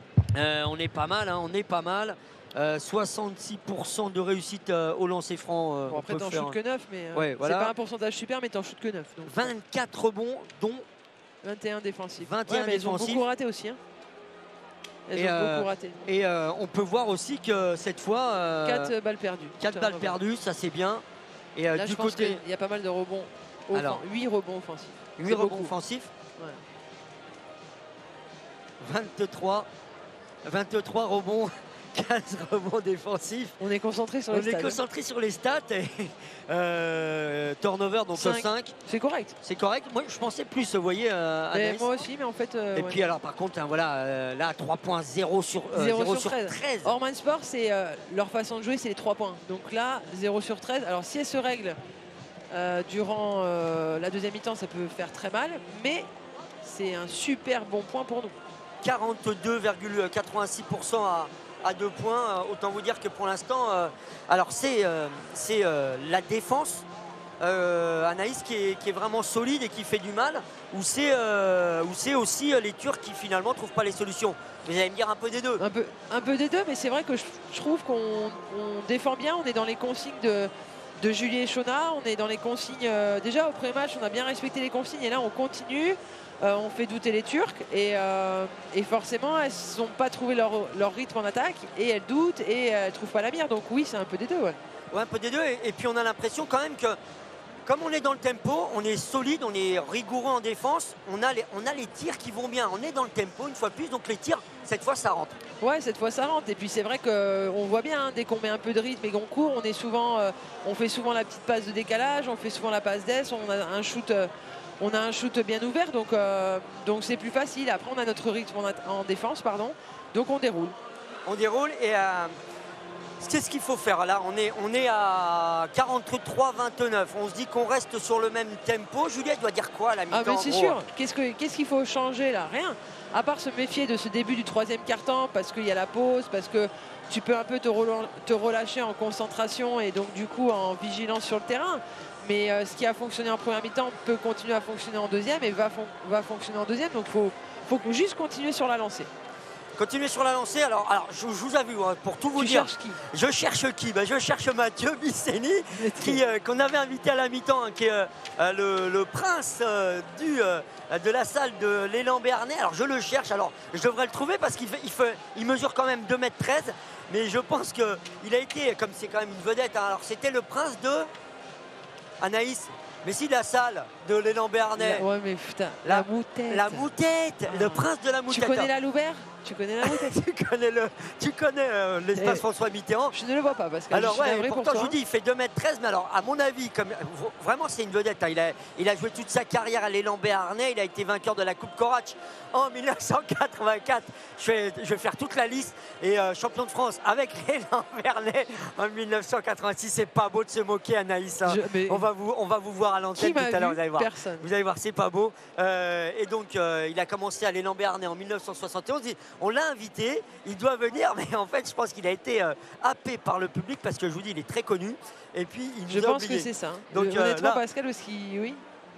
On est pas mal, hein, on est pas mal. 66% de réussite au lancer franc. Bon, après, t'en shootes que 9, mais ouais, voilà. c'est pas un pourcentage super, mais t'en shootes que 9. Donc, 24 rebonds, dont 21 défensifs. 21 mais ils ont défensifs. beaucoup raté aussi. Hein. Elles ont beaucoup raté. Et on peut voir aussi que cette fois... 4 balles perdues. 4 balles perdues, ça c'est bien. Et là, du côté... il y a pas mal de rebonds. 8 rebonds offensifs. 8 rebonds offensifs. Ouais. 23 rebonds. 15 rebonds défensifs. On est concentré sur les stats. On est concentré sur les stats. Et, turnover, donc 5. C'est correct. C'est correct. Moi, je pensais plus, vous voyez. Moi aussi, mais en fait. Et puis, alors, par contre, hein, voilà, là, 3 points, 0 sur 13. Orman Sport, c'est leur façon de jouer, c'est les 3 points. Donc là, 0 sur 13. Alors, si elle se règle durant la deuxième mi-temps, ça peut faire très mal. Mais c'est un super bon point pour nous. 42,86% à 2 points. Autant vous dire que pour l'instant, alors c'est la défense, Anaïs, qui est vraiment solide et qui fait du mal, ou c'est aussi les Turcs qui finalement ne trouvent pas les solutions. Vous allez me dire un peu des deux. Un peu des deux, mais c'est vrai que je trouve qu'on défend bien. On est dans les consignes de Julie et Shona. On est dans les consignes. Déjà, au premier match, on a bien respecté les consignes et là, on continue. On fait douter les Turcs et forcément elles n'ont pas trouvé leur rythme en attaque et elles doutent et elles ne trouvent pas la mire. Donc oui, c'est un peu des deux. Ouais, un peu des deux. Et puis on a l'impression quand même que comme on est dans le tempo, on est solide, on est rigoureux en défense, on a les tirs qui vont bien. On est dans le tempo une fois de plus, donc les tirs, cette fois ça rentre. Ouais, cette fois ça rentre. Et puis c'est vrai qu'on voit bien, hein, dès qu'on met un peu de rythme et qu'on court, on fait souvent la petite passe de décalage, on fait souvent la passe d'aise, on a un shoot bien ouvert, donc c'est plus facile. Après, on a notre rythme en défense, donc on déroule. On déroule et qu'est-ce qu'il faut faire là? On est à 43-29. On se dit qu'on reste sur le même tempo. Juliette doit dire quoi à la mi-temps? Ah, mais c'est sûr. Qu'est-ce qu'il faut changer là? Rien. À part se méfier de ce début du troisième quart-temps, parce qu'il y a la pause, parce que tu peux un peu te relâcher en concentration et donc du coup en vigilance sur le terrain. Mais ce qui a fonctionné en première mi-temps peut continuer à fonctionner en deuxième et va fonctionner en deuxième. Donc il faut juste continuer sur la lancée. Continuer sur la lancée. Alors je vous avoue, hein, pour tout vous dire. Cherches qui? Je cherche qui? Je cherche Mathieu Bisseni, qu'on avait invité à la mi-temps, hein, qui est le prince de la salle de l'élan Béarnais. Alors je le cherche. Alors je devrais le trouver parce qu'il mesure quand même 2,13 m. Mais je pense qu'il a été, comme c'est quand même une vedette, hein, alors c'était le prince de... Anaïs, mais si la salle, de l'élan béarnais. Ouais, mais putain, la moutette. La moutette, le prince de la Tu moutette. connais la Loubert? Tu connais la moutette? tu connais l'espace François Mitterrand. Je ne le vois pas parce que Alors je suis ouais, navré pour pourtant toi. je vous dis, il fait 2,13 m, mais alors à mon avis, comme vraiment c'est une vedette. Hein. Il a joué toute sa carrière à l'élan béarnais. Il a été vainqueur de la Coupe Corach en 1984. Je vais faire toute la liste. Et champion de France avec l'élan béarnais en 1986. C'est pas beau de se moquer, Anaïs. Hein. On va vous voir à l'antenne tout à l'heure. Vous allez voir. Personne. Vous allez voir, c'est pas beau. Et donc il a commencé à l'élan béarnais en 1971. On l'a invité. Il doit venir, mais en fait, je pense qu'il a été happé par le public parce que je vous dis, il est très connu. Et puis, il nous Je a pense oublié. que c'est ça. Donc, honnêtement, là, Pascal aussi, oui.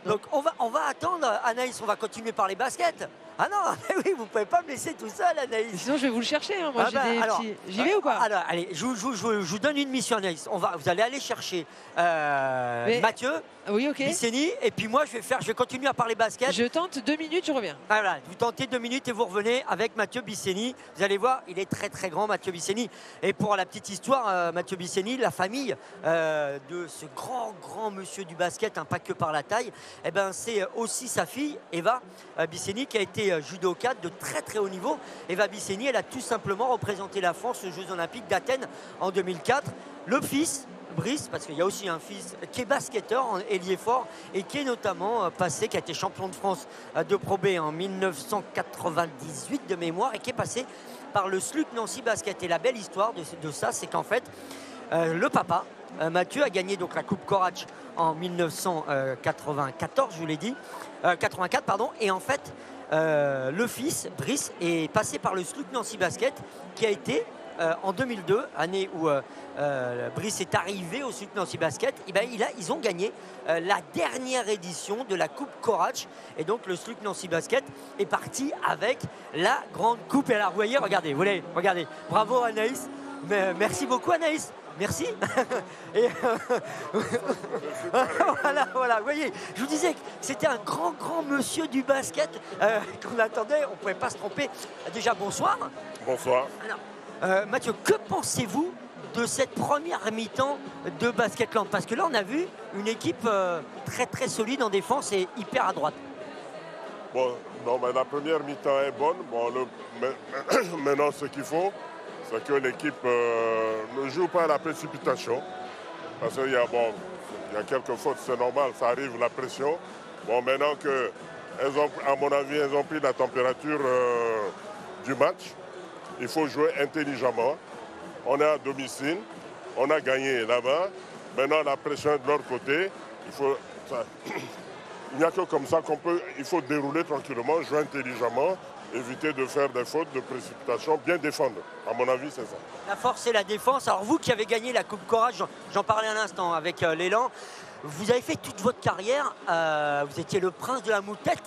donc on va attendre, Anaïs, on va continuer par les baskets. Ah non, mais oui, vous pouvez pas me laisser tout seul, Anaïs. Sinon, je vais vous le chercher. Hein. Moi, j'ai des petits... J'y vais ou pas? Alors, allez, je vous donne une mission, Anaïs. Vous allez aller chercher Mathieu, oui, ok. Bisseni, et puis moi, je vais continuer à parler basket. Je tente 2 minutes, je reviens. Voilà, vous tentez 2 minutes et vous revenez avec Mathieu Bisseni. Vous allez voir, il est très très grand, Mathieu Bisseni. Et pour la petite histoire, Mathieu Bisseni, la famille de ce grand monsieur du basket, hein, pas que par la taille, eh ben, c'est aussi sa fille, Eva Bisseni, qui a été judokate de très très haut niveau. Eva Bisseni, elle a tout simplement représenté la France aux Jeux Olympiques d'Athènes en 2004. Le fils, Brice, parce qu'il y a aussi un fils qui est basketteur, ailier fort, et qui est notamment passé, qui a été champion de France de Pro B en 1998 de mémoire, et qui est passé par le SLUC Nancy Basket. Et la belle histoire de ça, c'est qu'en fait, le papa, Mathieu, a gagné donc la Coupe Corach en 1994, je vous l'ai dit, 84, pardon, et en fait, le fils, Brice, est passé par le SLUC Nancy Basket, qui a été en 2002, année où Brice est arrivé au SLUC Nancy Basket. Et ben, ils ont gagné la dernière édition de la Coupe Corach. Et donc le SLUC Nancy Basket est parti avec la grande coupe. Et alors, vous voyez, regardez, regardez. Bravo Anaïs. Merci beaucoup Anaïs. Merci. Et voilà, vous voyez, je vous disais que c'était un grand monsieur du basket qu'on attendait, on ne pouvait pas se tromper. Déjà, bonsoir. Bonsoir. Alors, Mathieu, que pensez-vous de cette première mi-temps de Basketland? Parce que là, on a vu une équipe très très solide en défense et hyper à droite. Bon, non, mais la première mi-temps est bonne. Bon, maintenant, ce qu'il faut, c'est que l'équipe ne joue pas à la précipitation. Parce qu'il y a quelques fautes, c'est normal, ça arrive, la pression. Bon, maintenant à mon avis, elles ont pris la température du match. Il faut jouer intelligemment. On est à domicile, on a gagné là-bas. Maintenant, la pression est de l'autre côté. Il n'y a que comme ça il faut dérouler tranquillement, jouer intelligemment, éviter de faire des fautes de précipitation, bien défendre. À mon avis, c'est ça. La force et la défense. Alors vous qui avez gagné la Coupe Corach, j'en parlais un instant avec l'élan, vous avez fait toute votre carrière, vous étiez le prince de la moutette.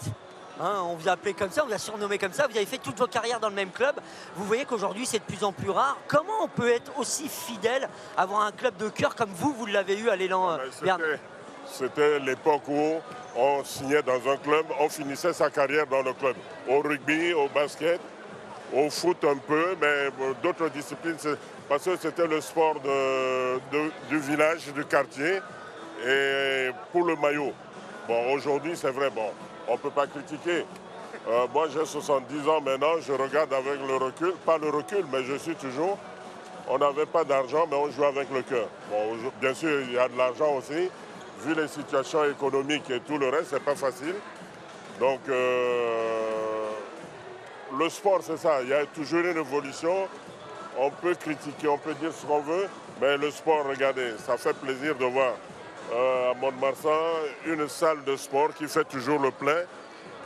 Hein, on vous a appelé comme ça, on vous a surnommé comme ça. Vous avez fait toute votre carrière dans le même club. Vous voyez qu'aujourd'hui, c'est de plus en plus rare. Comment on peut être aussi fidèle, avoir un club de cœur comme vous l'avez eu à l'élan? C'était l'époque où on signait dans un club, on finissait sa carrière dans le club. Au rugby, au basket, au foot un peu, mais d'autres disciplines, parce que c'était le sport du village, du quartier, et pour le maillot. Bon, aujourd'hui, c'est vrai, on ne peut pas critiquer. Moi, j'ai 70 ans maintenant, je regarde avec le recul, pas le recul, mais je suis toujours. On n'avait pas d'argent, mais on jouait avec le cœur. Bon, bien sûr, il y a de l'argent aussi. Vu les situations économiques et tout le reste, c'est pas facile. Donc, le sport, c'est ça. Il y a toujours une évolution. On peut critiquer, on peut dire ce qu'on veut, mais le sport, regardez, ça fait plaisir de voir à Mont-de-Marsan une salle de sport qui fait toujours le plein.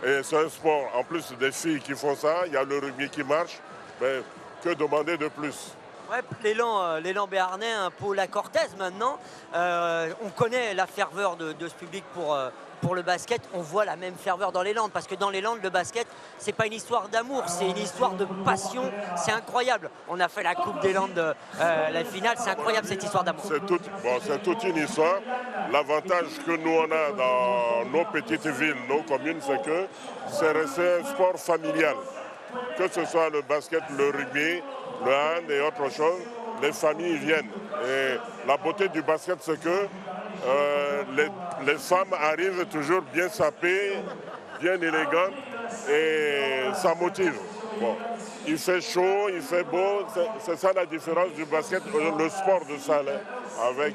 Et c'est un sport, en plus des filles qui font ça, il y a le rugby qui marche. Mais que demander de plus? Ouais, l'élan béarnais, un Paula Cortez maintenant. On connaît la ferveur de ce public pour le basket. On voit la même ferveur dans les Landes, parce que dans les Landes, le basket, c'est pas une histoire d'amour, c'est une histoire de passion. C'est incroyable. On a fait la Coupe des Landes, la finale, c'est incroyable cette histoire d'amour. C'est toute une histoire. L'avantage que nous on a dans nos petites villes, nos communes, c'est que c'est resté un sport familial. Que ce soit le basket, le rugby, le hand et autre chose, les familles viennent. Et la beauté du basket, c'est que les femmes arrivent toujours bien sapées, bien élégantes et ça motive. Bon. Il fait chaud, il fait beau, c'est ça la différence du basket, le sport de salle avec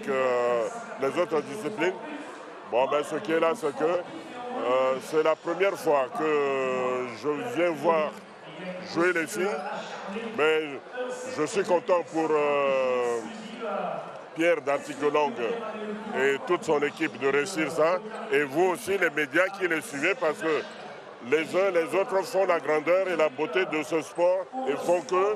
les autres disciplines. Bon, ben, ce qui est là, c'est que c'est la première fois que je viens voir jouer les filles, mais je suis content pour Pierre d'Article-Longue et toute son équipe de réussir ça, et vous aussi les médias qui les suivez, parce que les uns les autres font la grandeur et la beauté de ce sport et font que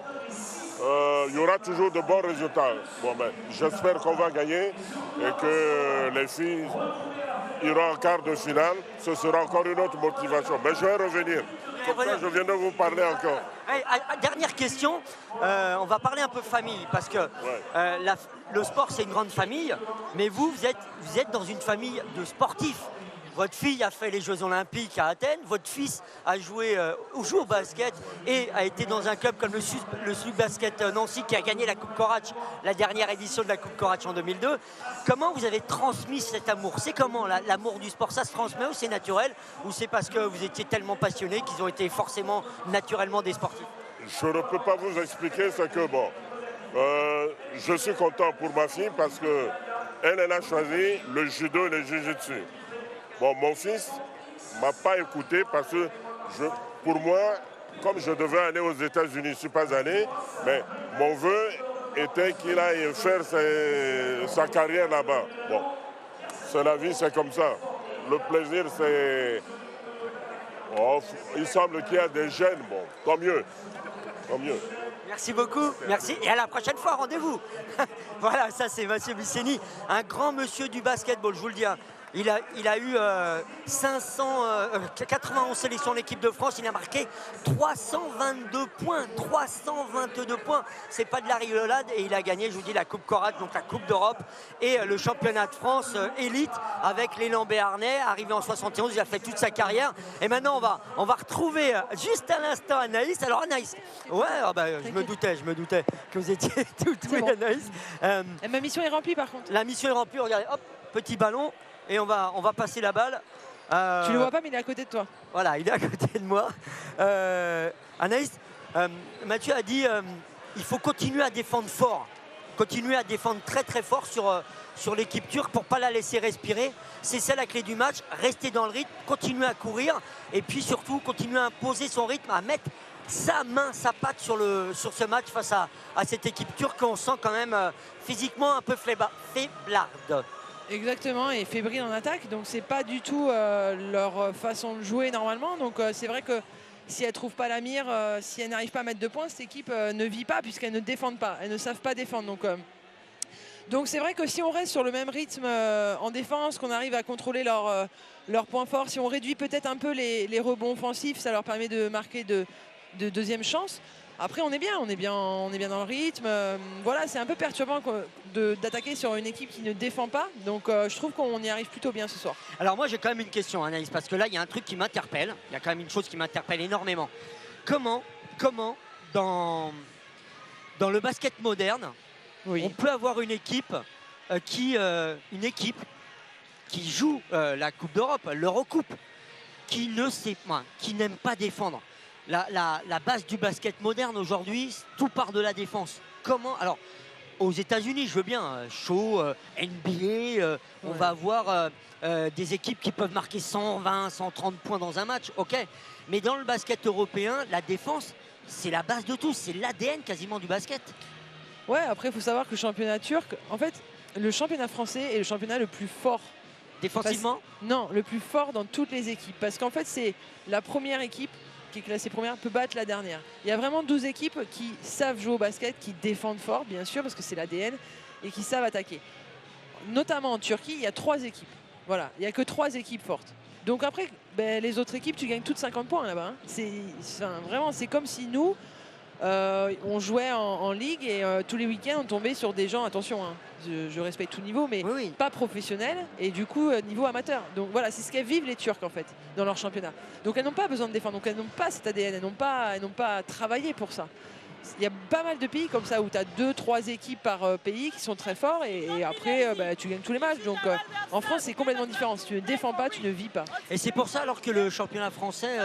il y aura toujours de bons résultats. Bon, ben, j'espère qu'on va gagner et que les filles iront en quart de finale. Ce sera encore une autre motivation. Mais je vais revenir. Comme ça, je viens de vous parler encore. Dernière question, on va parler un peu famille, parce que le sport, c'est une grande famille, mais vous êtes dans une famille de sportifs. Votre fille a fait les Jeux Olympiques à Athènes, votre fils a joue au basket et a été dans un club comme le Sud Basket Nancy qui a gagné la Coupe Courage, la dernière édition de la Coupe Courage en 2002. Comment vous avez transmis cet amour? C'est comment l'amour du sport? Ça se transmet ou c'est naturel? Ou c'est parce que vous étiez tellement passionnés qu'ils ont été forcément naturellement des sportifs? Je ne peux pas vous expliquer ce que, bon, je suis content pour ma fille parce qu'elle a choisi le judo et le jiu-jitsu. Bon, mon fils ne m'a pas écouté parce que pour moi, comme je devais aller aux États-Unis, je ne suis pas allé, mais mon vœu était qu'il aille faire sa carrière là-bas. Bon, c'est la vie, c'est comme ça. Le plaisir, c'est... Oh, il semble qu'il y a des gènes, bon, tant mieux, tant mieux. Merci beaucoup, merci. Et à la prochaine fois, rendez-vous. Voilà, ça c'est Mathieu Bisseni, un grand monsieur du basketball, je vous le dis. Il a eu 91 sélections en équipe de France. Il a marqué 322 points. 322 points. C'est pas de la rigolade. Et il a gagné, je vous dis, la Coupe Courage, donc la Coupe d'Europe et le championnat de France élite avec l'élan béarnais. Arrivé en 71, il a fait toute sa carrière. Et maintenant, on va retrouver juste à l'instant Anaïs. Alors Anaïs, ouais, je me doutais que vous étiez tout douée, bon. Anaïs. Ma mission est remplie par contre. La mission est remplie. Regardez, hop, petit ballon. Et on va passer la balle. Tu le vois pas, mais il est à côté de toi. Voilà, il est à côté de moi. Anaïs, Mathieu a dit il faut continuer à défendre fort. Continuer à défendre très très fort sur l'équipe turque pour ne pas la laisser respirer. C'est ça la clé du match. Rester dans le rythme, continuer à courir. Et puis surtout, continuer à imposer son rythme, à mettre sa main, sa patte sur ce match face à cette équipe turque qu'on sent quand même physiquement un peu faiblarde. Exactement, et fébrile en attaque, donc c'est pas du tout leur façon de jouer normalement. Donc c'est vrai que si elles ne trouvent pas la mire, si elles n'arrivent pas à mettre de points, cette équipe ne vit pas puisqu'elles ne défendent pas, elles ne savent pas défendre. Donc c'est vrai que si on reste sur le même rythme en défense, qu'on arrive à contrôler leurs points forts, si on réduit peut-être un peu les rebonds offensifs, ça leur permet de marquer de deuxième chance. Après, on est bien dans le rythme. Voilà, c'est un peu perturbant d'attaquer sur une équipe qui ne défend pas. Donc, je trouve qu'on y arrive plutôt bien ce soir. Alors moi, j'ai quand même une question, Anaïs, parce que là, il y a un truc qui m'interpelle. Il y a quand même une chose qui m'interpelle énormément. Comment dans le basket moderne, on peut avoir une équipe qui joue la Coupe d'Europe, l'Eurocoupe, qui n'aime pas défendre? La base du basket moderne aujourd'hui, tout part de la défense. Comment? Alors, aux États-Unis, je veux bien, chaud, NBA, on va avoir des équipes qui peuvent marquer 120, 130 points dans un match, ok. Mais dans le basket européen, la défense, c'est la base de tout, c'est l'ADN quasiment du basket. Ouais, après, il faut savoir que le championnat turc, en fait, le championnat français est le championnat le plus fort. Défensivement? Non, le plus fort dans toutes les équipes. Parce qu'en fait, c'est la première équipe qui est classée première peut battre la dernière. Il y a vraiment 12 équipes qui savent jouer au basket, qui défendent fort, bien sûr, parce que c'est l'ADN, et qui savent attaquer. Notamment en Turquie, il y a 3 équipes. Voilà, il n'y a que 3 équipes fortes. Donc après, les autres équipes, tu gagnes toutes 50 points là-bas. Hein. Vraiment, c'est comme si nous, on jouait en ligue et tous les week-ends, on tombait sur des gens, attention, hein, je respecte tout niveau, mais oui. Pas professionnels et du coup, niveau amateur. Donc voilà, c'est ce qu'elles vivent les Turcs en fait, dans leur championnat. Donc elles n'ont pas besoin de défendre, donc elles n'ont pas cet ADN, elles n'ont pas travaillé pour ça. il y a pas mal de pays comme ça où tu as 2-3 équipes par pays qui sont très forts et après bah, tu gagnes tous les matchs. Donc en France c'est complètement différent. Si tu ne défends pas, tu ne vis pas. Et c'est pour ça alors que le championnat français,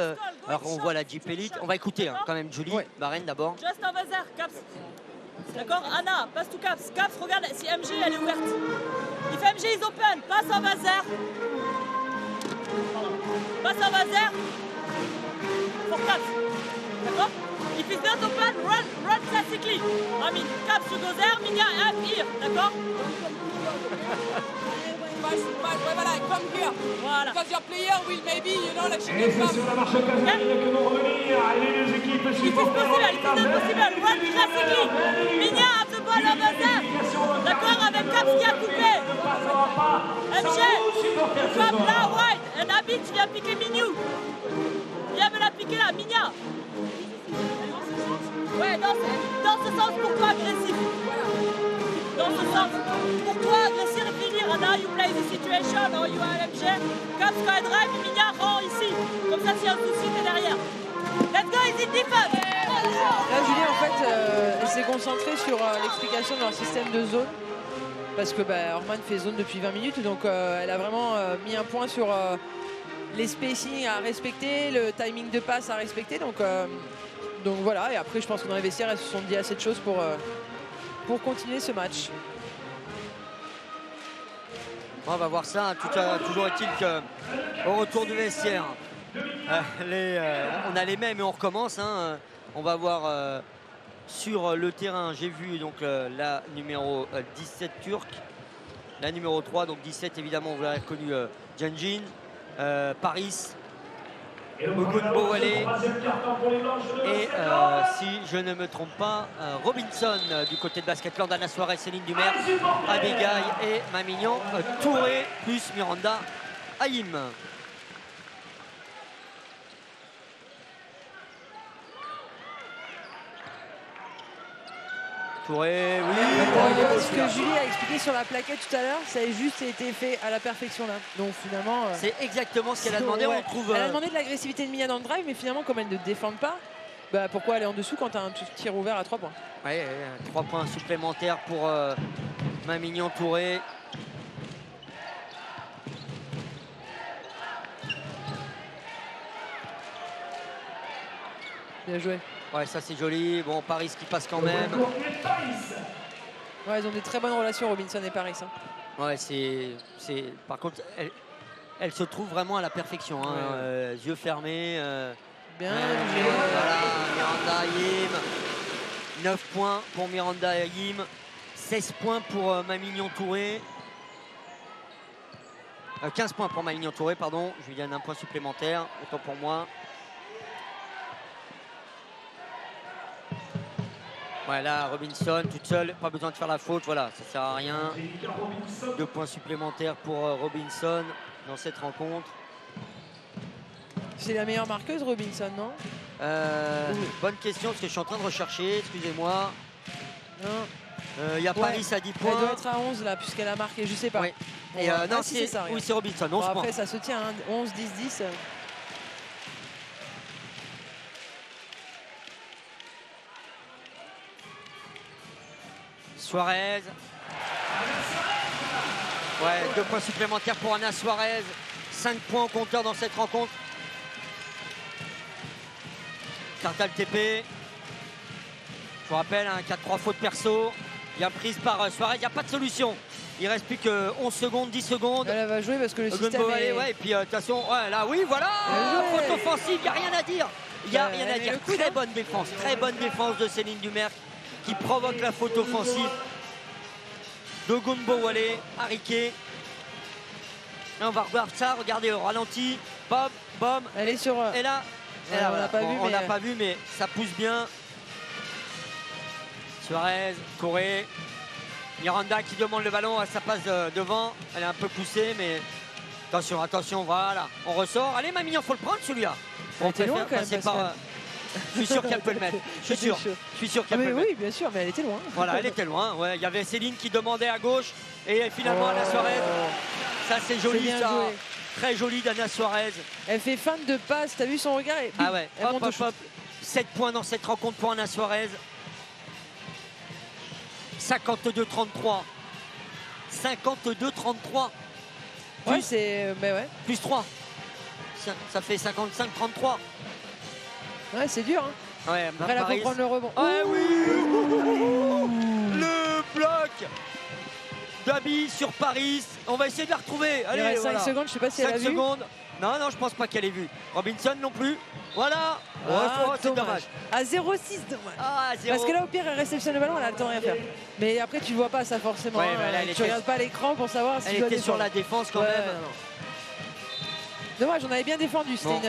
alors on voit la Jeep Elite, on va écouter quand même Julie, Bahreïn d'abord. Just over there, Caps. D'accord, Anna, passe to Caps. Caps, regarde si MG elle est ouverte. If MG is open, pass over there. Pass over there. For Caps. D'accord? If it's not open, run classically. I mean, Caps to go there, Minya up here. D'accord? Voilà, come here. Voilà. Because your player will maybe, you know, like she Et gets c'est sur la marche caserne que vont revenir les deux équipes If it's supporters. possible, if it's not possible, run classically. Minya have the ball over there. D'accord, avec Caps qui a coupé. MG, comme là, wide. Et Nabil, tu viens piquer Minou. Viens me la piquer là, Minya. Ouais, dans ce sens, pourquoi agressif? Dans ce sens, pourquoi agressif et finir? And now you play the situation, or you are MG. Caps quand elle drive, Minya rend ici. Comme ça, s'il y a un souci, t'es derrière. Let's go, is it defense? Là Julie en fait elle s'est concentrée sur l'explication de leur système de zone. Parce que bah, Orman fait zone depuis 20 minutes. Donc elle a vraiment mis un point sur les spacing à respecter, le timing de passe à respecter. Donc voilà, et après je pense que dans les vestiaires elles se sont dit assez de choses pour continuer ce match. On va voir ça, toujours est-il qu'au retour du vestiaire, on a les mêmes et on recommence. Hein. On va voir sur le terrain, j'ai vu donc la numéro 17 turque, la numéro 3, donc 17 évidemment vous l'avez reconnu, Janjin, Paris, Ogunbo Wale et si je ne me trompe pas, Robinson du côté de Basketland, Anna Suarez, Céline Dumer, Abigail et Mamignon Touré plus Miranda Haïm. Touré, oui. Ce que Julie a expliqué sur la plaquette tout à l'heure, ça a juste été fait à la perfection là. Donc finalement. C'est exactement ce qu'elle a demandé. Ouais. On trouve, Elle a demandé de l'agressivité de Minya dans le drive, mais finalement, comme elle ne défend pas, bah, pourquoi aller en dessous quand tu as un tir ouvert à 3 points? Ouais, 3 points supplémentaires pour Mamignon Touré. Bien joué. Ouais, ça c'est joli. Bon, Paris qui passe quand même. Ouais, ils ont des très bonnes relations, Robinson et Paris. Hein. Ouais, par contre, elle se trouve vraiment à la perfection. Hein. Yeux fermés. Bien joué. Voilà, Miranda Haïm. 9 points pour Miranda Haïm. 16 points pour Mamignon Touré. 15 points pour Mamignon Touré, pardon. Je lui donne un point supplémentaire. Autant pour moi. Voilà, Robinson toute seule, pas besoin de faire la faute, voilà, ça sert à rien. 2 points supplémentaires pour Robinson dans cette rencontre. C'est la meilleure marqueuse, Robinson, non? Bonne question, parce que je suis en train de rechercher, excusez-moi. Non. Il y a Paris à 10 points. Elle doit être à 11 là, puisqu'elle a marqué, je sais pas. Oui. Bon, Et non, si, c'est ça. Oui, c'est Robinson, 11 bon, points. après, ça se tient, hein, 11, 10, 10. Suarez. Ouais, 2 points supplémentaires pour Anna Suarez. 5 points au compteur dans cette rencontre. Cartal TP. Je vous rappelle, un 4-3 faute perso. Bien prise par Suarez. Il n'y a pas de solution. Il reste plus que 11 secondes, 10 secondes. Elle va jouer parce que le système est... Ouais, et puis attention, ouais, là, oui, voilà. Faute offensive, il n'y a rien à dire. Il n'y a rien à dire. Très bonne défense. Très bonne défense de Céline Dumer qui provoque la faute offensive. D'Ogunbo Wale, Ariké. Là, on va revoir ça, regardez au ralenti. Bob. Elle est sur. Et là, on n'a pas vu, mais ça pousse bien. Suarez, Corée. Miranda qui demande le ballon, ça passe devant. Elle est un peu poussée, mais attention, voilà. On ressort. Allez, Mamignon, faut le prendre celui-là. On était loin quand même. Je suis sûr qu'elle peut le mettre. Je suis sûr qu'elle peut le mettre. Oui, bien sûr, mais elle était loin. Voilà, elle était loin. Ouais, il y avait Céline qui demandait à gauche. Et finalement, Anna Suarez. Ça, c'est joli, ça. Joué. Très joli d'Anna Suarez. Elle fait feinte de passe. T'as vu son regard? Ah ouais. Hop. 7 points dans cette rencontre pour Anna Suarez. 52-33. 52-33. Ouais, c'est. Mais ouais. Plus 3. Ça fait 55-33. Ouais, c'est dur. Hein. Ouais, Après, là, faut prendre le rebond. Ouais, oui. Le bloc d'Abi sur Paris. On va essayer de la retrouver. Allez, il reste 5 voilà. secondes, je sais pas si elle a 5 vu. secondes. Non, non, je pense pas qu'elle ait vu. Robinson non plus. Voilà. C'est dommage. À 0,6, dommage. Ah, 0. Parce que là, au pire, elle réceptionne le ballon, elle a le temps de rien faire. Mais après, tu vois pas ça forcément. Ouais, hein. mais là, elle Tu était- regardes pas l'écran pour savoir si Elle tu dois était sur défendre. la défense quand Ouais, même. non. Dommage, on avait bien défendu. C'était Bon.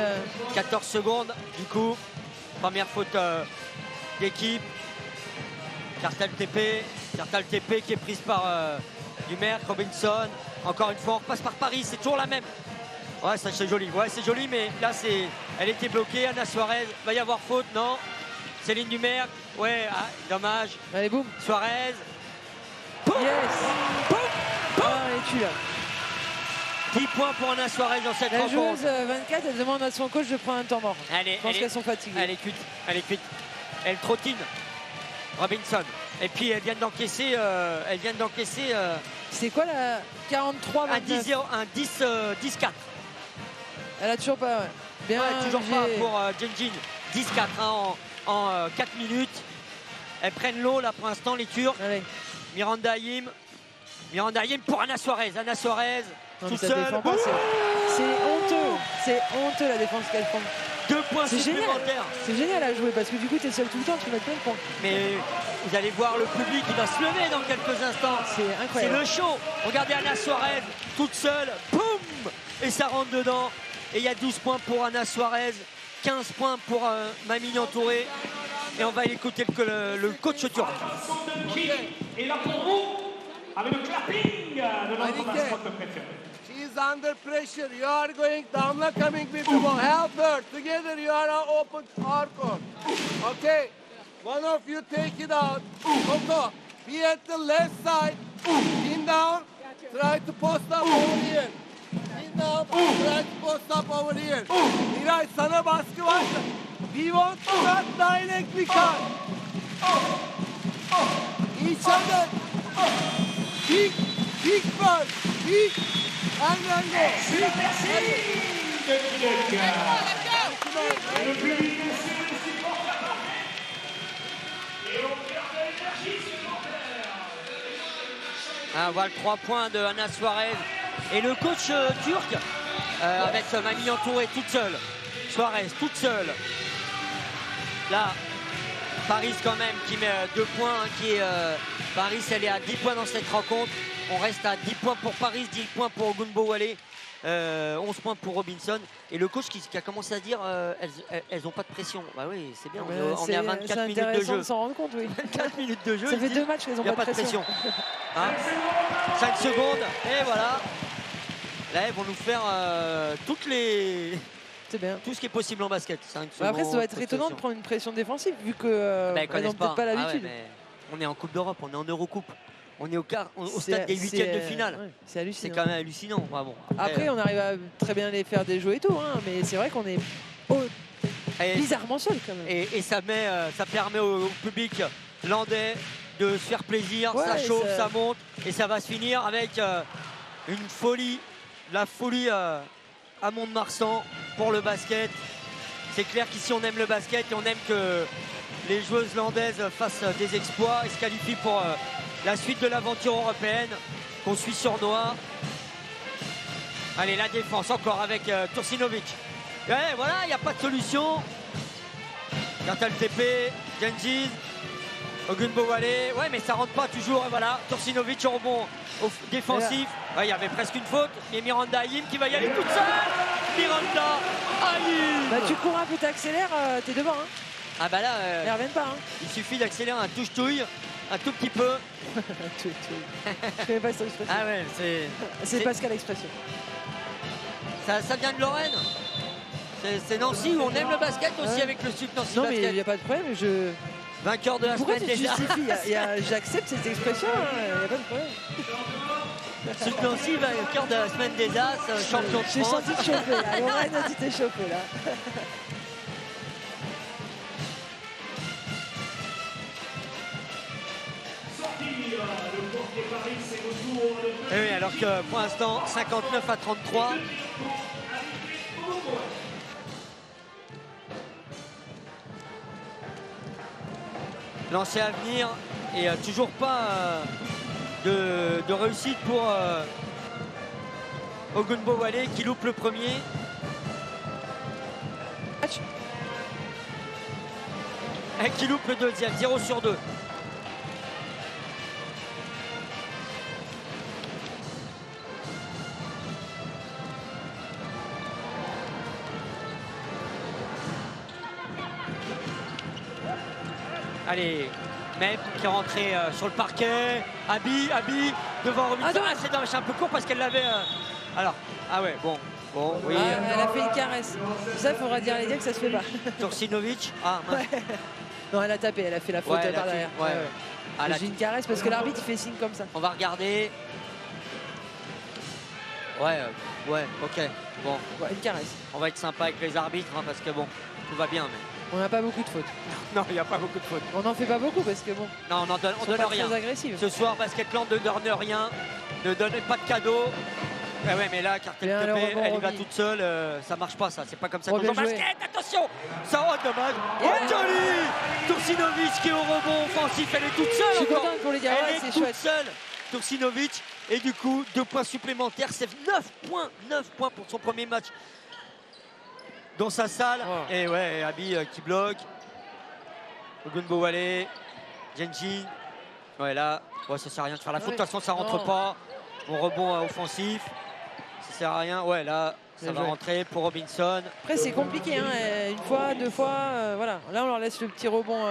une. 14 secondes du coup. Première faute d'équipe. Cartal TP qui est prise par Dumerc, Robinson. Encore une fois, on repasse par Paris, c'est toujours la même. Ouais, ça c'est joli. Ouais, c'est joli, mais là elle était bloquée. Anna Suarez, va y avoir faute, non? Céline Dumerc, ouais, ah, dommage. Allez, boum. Suarez. Yes. Ah, elle est tue là. 10 points pour Anna Suarez dans cette La rencontre. joueuse 24, elle demande à son coach de prendre un temps mort. Je pense qu'elles sont fatiguées. Elle est cuite, elle est cuite. Elle trottine. Robinson. Et puis elle vient d'encaisser. C'est quoi la 43 un 10-0, un 10-4. Elle a toujours pas. Ouais. Bien. Ouais, toujours pas j'ai- pour Genjin. 10-4 hein, en 4 minutes. Elles prennent l'eau là pour l'instant les Turcs. Allez. Miranda Hayim pour Anna Suarez. Anna Suarez Non, tout mais ça seul. défend pas, c'est honteux. C'est honteux la défense qu'elles font. 2 points C'est génial. supplémentaires. C'est génial à jouer parce que du coup, tu es seul tout le temps, tu mets plein de points. Mais vous allez voir le public qui va se lever dans quelques instants. C'est C'est incroyable. le show. Regardez Anna Suarez toute seule. Boum. Et ça rentre dedans. Et il y a 12 points pour Anna Suarez. 15 points pour Mamie Entouré. Et on va écouter le coach turc. Et là pour vous, avec le clapping de notre mascotte préférée. She's under pressure. You are going, Damla coming with the ball. Help her. Together you are open hardcore. Okay. One of you take it out. Coco, be at the left side. Pin down. Try to post up over here. Pin down. Try to post up over here. Miray, sana baskı varsa. We want to not directly cut. Each other. Kick. Kick first. Kick. And then go. Kick. Et le public aussi, les supporters. Et on perd de l'énergie supplémentaire. Ah, voilà 3 points de Anna Suarez. Et le coach turc avec Mamie Entouré toute seule. Suarez toute seule. Là, Paris quand même qui met 2 points. Paris, elle est à 10 points dans cette rencontre. On reste à 10 points pour Paris, 10 points pour Gunbo Wale, 11 points pour Robinson. Et le coach qui a commencé à dire elles n'ont pas de pression. Bah oui, c'est bien. On est à 24 minutes de intéressant jeu. de s'en rendre compte, oui. 4 minutes de jeu. Ça ils fait disent, 2 matchs qu'elles il n'ont n'y a pas de pression. Hein 5 secondes, et voilà. Là, elles vont nous faire C'est bien. tout ce qui est possible en basket. 5 Bah après, ça doit être secondes, étonnant de pression. prendre une pression défensive vu que Bah, ils elles connaissent n'ont peut-être pas Ah ouais, l'habitude. mais on est en Coupe d'Europe, on est en Eurocoupe. On est au C'est- stade des huitièmes de c'est- finale. ouais, c'est C'est hallucinant. quand même hallucinant. Bah, bon, Après, on arrive à très bien les faire déjouer et tout, hein, mais c'est vrai qu'on est bizarrement seul quand même. et ça permet au public landais de se faire plaisir. Ouais, ça chauffe, ça- ça monte et ça va se finir avec une folie, la folie à Mont-de-Marsan pour le basket. C'est clair qu'ici on aime le basket et on aime que les joueuses landaises fassent des exploits et se qualifient pour la suite de l'aventure européenne qu'on suit sur Noah. Allez, la défense encore avec Tursinovic. Ouais, voilà, il n'y a pas de solution. Cartal TP, Genjiz, Ogunbo Wale. Ouais, mais ça rentre pas toujours. Et voilà, Tursinovic au rebond défensif. Ouais, il y avait presque une faute. Et Miranda Hayim qui va y aller toute seule. Miranda Hayim. Bah, tu cours un peu, t'accélères, t'es devant. Hein. Ah bah là, Elles reviennent pas. Hein. il suffit d'accélérer un touche-touille, un tout petit peu. Je connais pas cette expression. Ah ouais, C'est Pascal Expression. ça vient de Lorraine. C'est Nancy où on aime le basket aussi Ouais. avec le Sud Nancy Non, mais il Basket. n'y a pas de problème. Vainqueur de la Pourquoi semaine tu te déjà. justifies J'accepte cette expression, il n'y a pas de problème. Sud Nancy, vainqueur de la semaine des As, champion de J'ai France. senti te chauffer là. Lorraine, tu t'es chauffé là. Sortie Et oui, alors que pour l'instant, 59-33. Lancé à venir et toujours pas de réussite pour Ogunbowale qui loupe le premier. Et qui loupe le deuxième, 0 sur 2. Allez, Mep qui est rentré sur le parquet. Abi devant Robinson. Ah, c'est dommage, un peu court parce qu'elle l'avait. Alors, ah ouais, bon, oui. Elle a fait une caresse. Ça, il faudra dire à Lydia que ça se fait pas. Tursinovic. Ah, mince. Ouais. Non, elle a tapé, elle a fait la faute par derrière. Ouais. Ah, j'ai une caresse parce que l'arbitre il fait signe comme ça. On va regarder. Ouais, ok. Bon. Ouais, une caresse. On va être sympa avec les arbitres hein, parce que bon, tout va bien. Mais... On n'a pas beaucoup de fautes. Non, il n'y a pas beaucoup de fautes. On n'en fait pas beaucoup parce que bon. Non, on donne rien. Ce soir, Basketland ne donne rien, ne donne pas de cadeau. Ouais, mais là, Cartel Tepé, elle y va toute seule. Ça marche pas, ça. C'est pas comme ça qu'on joue au basket. Attention, ça dommage. Oh, joli Tursinovic qui est au rebond offensif. Elle est toute seule. Je suis contente pour les dire. Elle est toute seule. Tursinovic. Et du coup, 2 points supplémentaires. C'est 9 points pour son premier match dans sa salle. Oh. Et ouais, Abi qui bloque. Ogunbowale, Genji. Ouais, là, ça sert à rien de faire la faute. De toute façon, ça rentre pas. Bon rebond offensif. Ça sert à rien. Ouais, là, ça va rentrer pour Robinson. Après, c'est compliqué. Hein. Une fois, 2 fois. Voilà. Là, on leur laisse le petit rebond.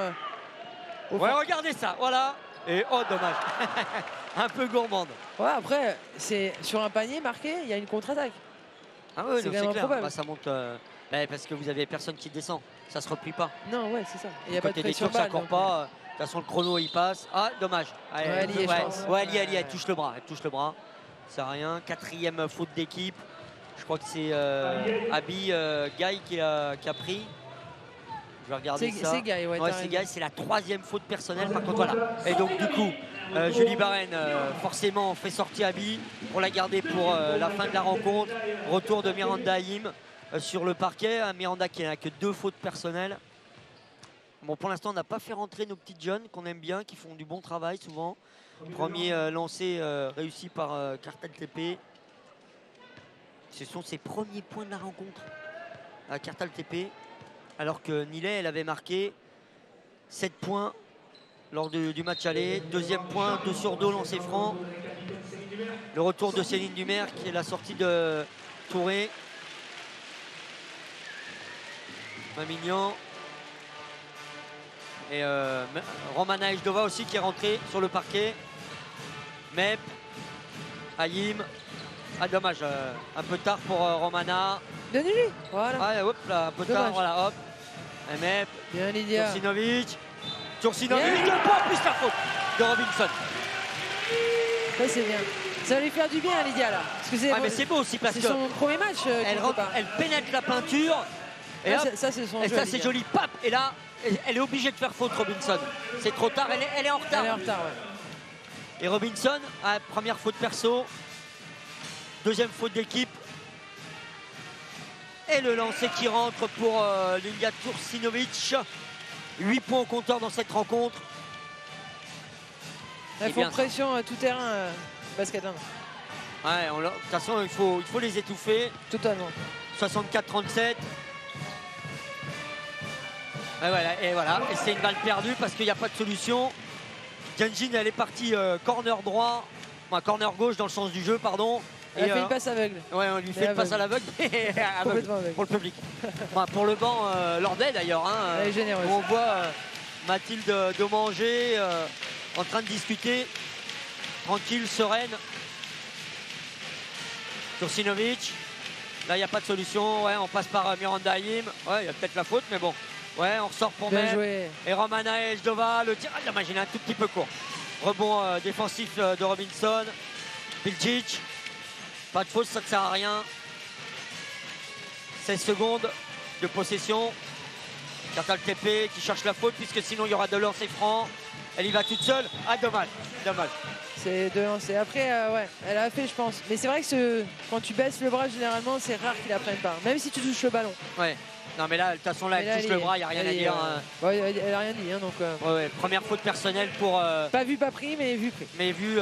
Ouais, regardez ça. Voilà. Et oh, dommage. Un peu gourmande. Ouais, après, c'est sur un panier marqué, il y a une contre-attaque. Ah oui, c'est clair. Bah, ça monte. Parce que vous avez personne qui descend. Ça se replie pas. Non, ouais, c'est ça. Il n'y a pas de pression. Ça court pas. De toute façon, le chrono, il passe. Ah, dommage. Elle y est, je pense. Ouais, elle touche le bras. Elle touche le bras. Ça sert à rien. 4e faute d'équipe. Je crois que c'est Abi Guy qui a pris. Je vais regarder ça. C'est Guy, ouais. C'est Guy. C'est la 3e faute personnelle. Par contre, voilà. Et donc, du coup, Julie Barren, forcément, fait sortir Abi pour la garder pour la fin de la rencontre. Retour de Miranda Haïm sur le parquet. Miranda qui n'a que 2 fautes personnelles. Bon, pour l'instant, on n'a pas fait rentrer nos petites jeunes qu'on aime bien, qui font du bon travail souvent. Premier lancé réussi par Cartel TP. Ce sont ses premiers points de la rencontre à Cartel TP. Alors que Nilay, elle avait marqué 7 points lors du match aller. 2e point, 2 sur 2 lancé franc. Le retour de Céline Dumer qui est la sortie de Touré. Mamignan. Et Romana Ejdova aussi qui est rentrée sur le parquet. Mep, Haïm. Ah dommage, un peu tard pour Romana. Donnez-lui, voilà. Ah, hop là, un peu tard, voilà, hop. Et Mep, bien Lydia. Tursinovic, 2 points plus la faute de Robinson. Ça c'est bien. Ça va lui faire du bien Lydia là. Mais c'est beau aussi parce que c'est son premier match. Elle pénètre la peinture. Et là, ça c'est son jeu. Et ça c'est joli, pap. Et là, elle est obligée de faire faute Robinson. C'est trop tard, elle est en retard. Elle est en retard, ouais. Et Robinson, première faute perso. 2e faute d'équipe. Et le lancer qui rentre pour Lilia Tursinovic. 8 points au compteur dans cette rencontre. Elles font pression tout terrain, Basketland. Ouais, de toute façon, il faut les étouffer. Totalement. 64-37. Et voilà. Et c'est une balle perdue parce qu'il n'y a pas de solution. Tianjin, elle est partie corner droit. Enfin, corner gauche dans le sens du jeu, pardon. Elle a fait une passe aveugle. Ouais, on lui fait une passe à l'aveugle, aveugle pour le public. Enfin, pour le banc Lordais d'ailleurs. Hein, elle est généreuse. On voit Mathilde Domanger en train de discuter. Tranquille, sereine. Tursinovic. Là, il n'y a pas de solution. Ouais, on passe par Miranda Haïm. Ouais, il y a peut-être la faute, mais bon. Ouais, on ressort pour Mep. Et Romana Ejdova, le tir. Ah, il est un tout petit peu court. Rebond défensif de Robinson. Piljic. Pas de faute, ça ne sert à rien. 16 secondes de possession. Cartel TP qui cherche la faute puisque sinon il y aura de lancer franc. Elle y va toute seule. Ah, dommage. C'est deux lancers. Après, ouais, elle a fait, je pense. Mais c'est vrai que quand tu baisses le bras, généralement, c'est rare qu'ils la prennent pas. Même si tu touches le ballon. Ouais. Non, mais là, de toute façon, là, elle touche le bras, il n'y a rien à dire. Ouais, elle a rien dit. Hein, donc, ouais, première faute personnelle pour. Pas vu, pas pris, mais vu pris. Mais vu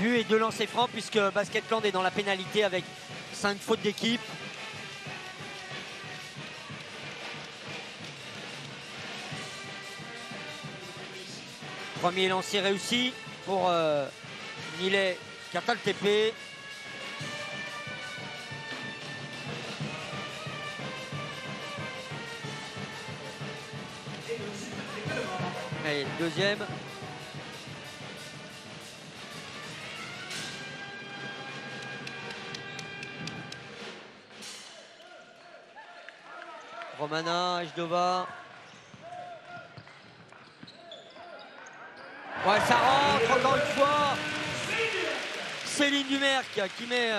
et 2 lancers francs, puisque Basketland est dans la pénalité avec 5 fautes d'équipe. Premier lancer réussi pour Millet Kartal TP. Allez, deuxième. Romana, Ajdova. Ouais, ça rentre encore une fois. Céline Dumerc qui met...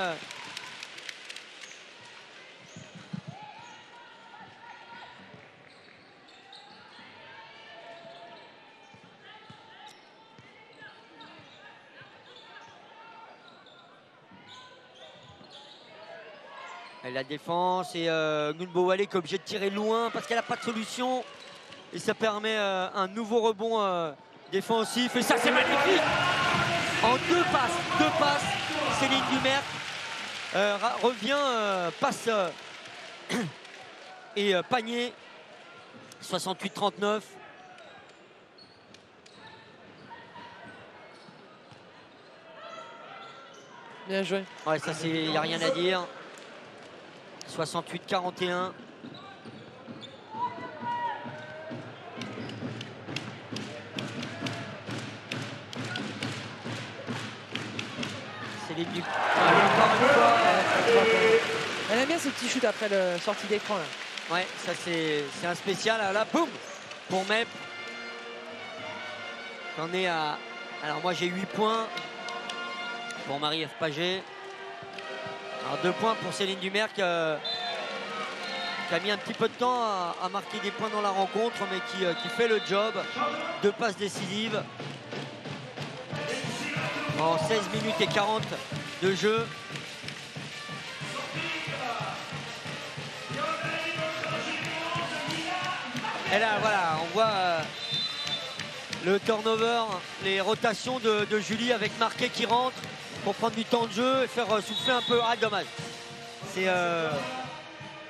la défense et Gunbo Wale qui est obligé de tirer loin parce qu'elle n'a pas de solution. Et ça permet un nouveau rebond défensif. Et ça, c'est magnifique. En deux passes, Céline Dumerc revient, passe et panier. 68-39. Bien joué. Ouais, ça, il n'y a rien à dire. 68-41. C'est les buts. Elle aime bien ces petits shoots après le sortie d'écran. Ouais, ça c'est un spécial. Là, boum, pour Mep. On est à... Alors moi j'ai 8 points pour Marie-Ève Paget. Alors 2 points pour Céline Dumerc qui a mis un petit peu de temps à marquer des points dans la rencontre, mais qui fait le job. 2 passes décisives. En 16 minutes et 40 de jeu. Et là, voilà, on voit le turnover, les rotations de Julie avec Marquet qui rentre pour prendre du temps de jeu et faire souffler un peu. Ah, dommage.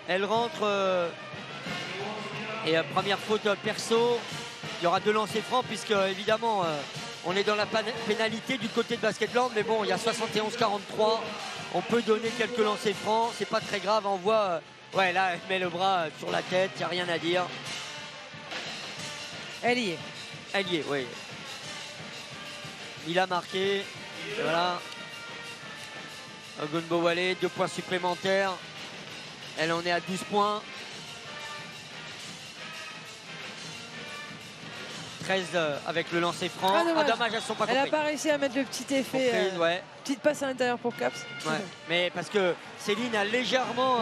Elle rentre et première faute perso. Il y aura 2 lancers francs puisque évidemment on est dans la pénalité du côté de Basketland, mais bon, il y a 71-43. On peut donner quelques lancers francs, c'est pas très grave. On voit, ouais, là elle met le bras sur la tête, il n'y a rien à dire. Elle y est. Elle y est, oui. Il a marqué. Et voilà. Gunbo Wale, 2 points supplémentaires. Elle en est à 12 points. 13 avec le lancer franc. Ah, dommage, elles sont pas compris. Elle n'a pas réussi à mettre le petit effet. Ouais. Petite passe à l'intérieur pour Caps. Ouais. Mais parce que Céline a légèrement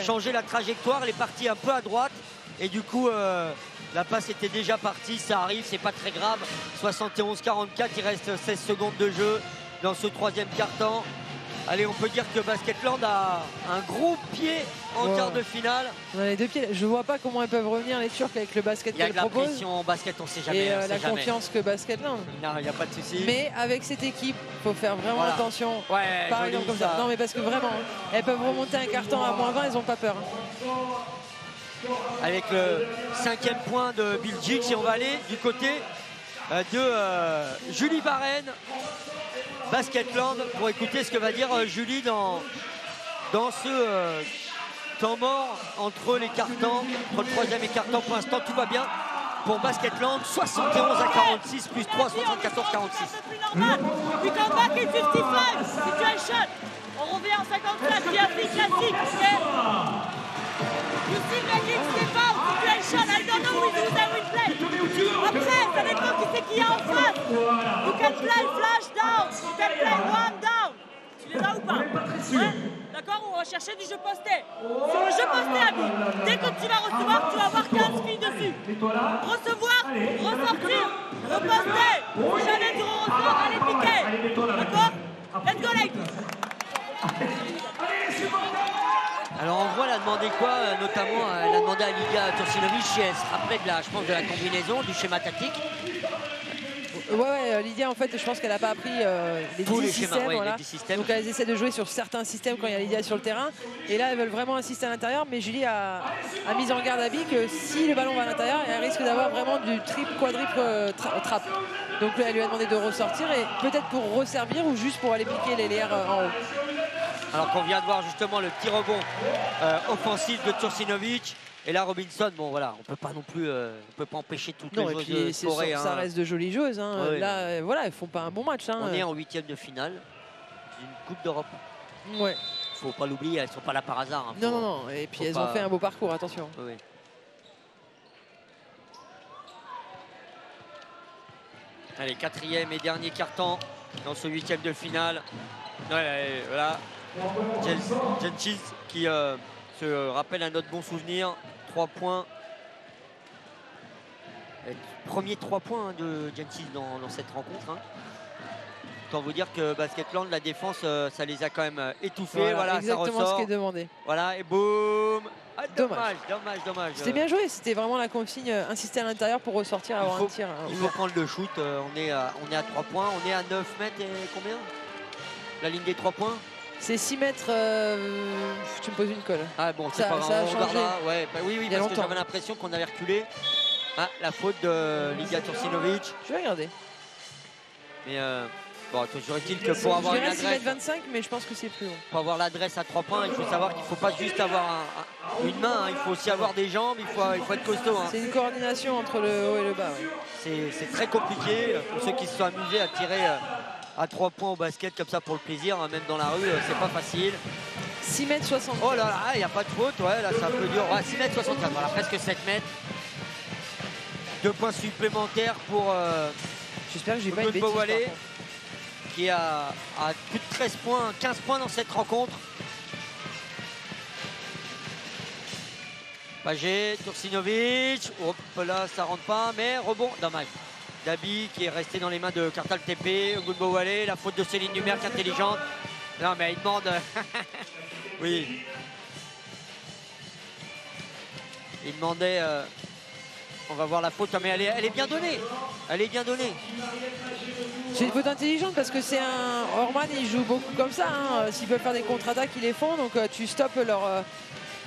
changé la trajectoire. Elle est partie un peu à droite. Et du coup, la passe était déjà partie. Ça arrive, c'est pas très grave. 71-44, il reste 16 secondes de jeu dans ce 3e quart-temps. Allez, on peut dire que Basketland a un gros pied en quart de finale. On a les 2 pieds. Je vois pas comment elles peuvent revenir les Turcs avec le basket qu'elles proposent. Il y a de la pression en basket, on sait jamais. Et la confiance que Basketland. Non, il n'y a pas de souci. Mais avec cette équipe, il faut faire vraiment attention. Ouais, par exemple comme ça. Non, mais parce que vraiment, elles peuvent remonter un carton à -20, elles n'ont pas peur. Avec le 5e point de Bill Jiggs, et on va aller du côté de Julie Barren. Basketland, pour écouter ce que va dire Julie dans ce temps mort entre les cartons, entre le 3e et quart-temps. Pour l'instant, tout va bien pour Basketland. 71-46 plus 3, 74-46. We come back in 55 situation. On revient en 55, puis Afrique classique. You see making step out situation. I don't know which is that we play. Après, ça dépend qui c'est qu'il y a en face. You can play flash down. You can play one down. Tu les as ou pas? Ouais. D'accord? On va chercher du jeu posté. Sur le jeu posté, ami, dès que tu vas recevoir, tu vas avoir 15 filles dessus. Recevoir, ressortir, Repostez. Si jamais tu ressors, allez piquer. D'accord? Let's go, like. Alors en gros, elle a demandé quoi? Notamment, elle a demandé à Lydia Turcinovic si elle se rappelait de la, je pense, de la combinaison, du schéma tactique. Ouais, Lydia, en fait, je pense qu'elle n'a pas appris les Tous 10 les systèmes. schémas, ouais, Voilà. les 10 systèmes. Donc elles essaient de jouer sur certains systèmes quand il y a Lydia sur le terrain. Et là, elles veulent vraiment insister à l'intérieur. Mais Julie a mis en garde Abby que si le ballon va à l'intérieur, elle risque d'avoir vraiment du triple, quadruple trappe. Donc elle lui a demandé de ressortir et peut-être pour resservir ou juste pour aller piquer les LR en haut. Alors qu'on vient de voir justement le petit rebond offensif de Turcinovic. Et là, Robinson, bon voilà, on peut pas non plus, on peut pas empêcher toutes Non, les et joueuses puis de scorer. ça reste de jolies joueuses. Hein. Ouais. Là, voilà, elles font pas un bon match. Hein. On est en 8e de finale d'une Coupe d'Europe. Ouais. Faut pas l'oublier, elles sont pas là par hasard. Hein. Non, non, non. Et puis elles ont fait un beau parcours, attention. Oui. Allez, 4e et dernier carton dans ce 8e de finale. Ouais, voilà. Jenkins qui se rappelle à notre bon souvenir. 3 points. Premier 3 points de Jenkins dans cette rencontre. Hein. Autant vous dire que Basketland, la défense, ça les a quand même étouffés. Voilà, exactement ça ressort. ce qui est demandé. Voilà, et boum. Ah, dommage. C'était bien joué, c'était vraiment la consigne, insister à l'intérieur pour ressortir, avoir un tir. Il faut prendre le shoot, on est à 3 points, on est à 9 mètres et combien? La ligne des 3 points? C'est 6 mètres, tu me poses une colle. Ah bon, c'est ça, pas grave, ça a on changé. regardera. Ouais, bah oui, Il y a parce que longtemps. j'avais l'impression qu'on avait reculé. Ah, la faute de Lydia Turcinovic. Je vais regarder. Mais bon, toujours est-il que pour avoir Je une dirais 6 adresse, mètres 25, mais je pense que c'est plus haut. pour avoir l'adresse à 3 points, il faut savoir qu'il ne faut pas juste avoir une main, hein, il faut aussi avoir des jambes, il faut être costaud. Hein. C'est une coordination entre le haut et le bas. Ouais. C'est très compliqué pour ceux qui se sont amusés à tirer à 3 points au basket comme ça pour le plaisir, hein, même dans la rue, c'est pas facile. 6 mètres 60. Oh là là, il n'y a pas de faute, ouais, là c'est un peu dur. Ouais, 6 mètres 64, voilà, presque 7 mètres. 2 points supplémentaires pour J'espère que j'ai pas une bêtise. Bowale, par contre. qui a plus de 13 points, 15 points dans cette rencontre. Pagé, Turcinovic, hop là ça rentre pas, mais rebond, dommage. Dabi qui est resté dans les mains de Kartal TP, Bowale, la faute de Céline Numerc intelligente. Non mais il demande, oui. Il demandait, on va voir la faute, mais elle est bien donnée. Elle est bien donnée. C'est une faute intelligente parce que c'est un Orman, il joue beaucoup comme ça. Hein. S'ils veulent faire des contre-attaques, ils les font. Donc tu stoppes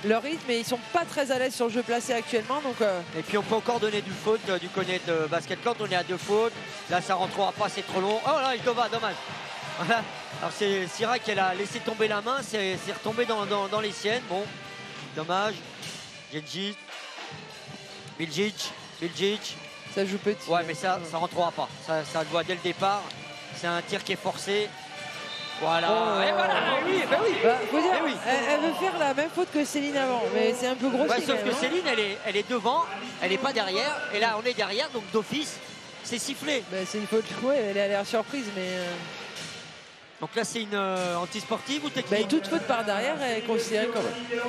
leur rythme, mais ils sont pas très à l'aise sur le jeu placé actuellement. Donc, Et puis on peut encore donner du faute du côté de Basketland. On est à 2 fautes. Là ça rentrera pas, c'est trop long. Oh là, Ildova, dommage. Voilà. Alors c'est Syrah qui a laissé tomber la main, c'est retombé dans les siennes. Bon, dommage. Genji, Bilgic. ça joue petit. Ouais, mais ça rentrera pas. Ça le voit dès le départ. C'est un tir qui est forcé. Voilà. Oh. Et voilà. Oui, ben oui. Bah, faut dire, Eh oui. elle veut faire la même faute que Céline avant, mais c'est un peu grossier. Ouais, sauf quand que même, hein. Céline, elle est devant, elle n'est pas derrière. Et là, on est derrière, donc d'office, c'est sifflé. Bah, c'est une faute. Ouais, elle a l'air surprise, mais Donc là, c'est une anti-sportive ou bah, technique? toute faute par derrière est considérée comme,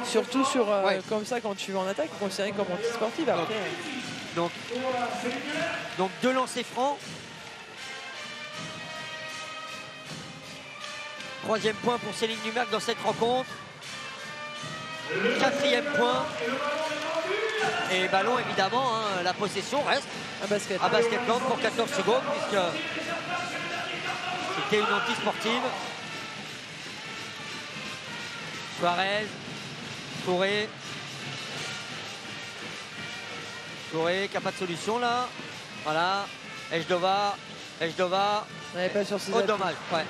surtout sur Ouais. comme ça quand tu vas en attaque, est considérée comme anti-sportive. Après, Donc 2 lancers francs. 3e point pour Céline Numerc dans cette rencontre. 4e point. Et ballon évidemment, hein, la possession reste un basket. à Basketland pour 14 secondes puisque c'était une anti-sportive. Suarez, Touré qui n'a pas de solution là. Voilà. Ejdova. Elle n'est pas sur ses Oh appuis. dommage. Ouais.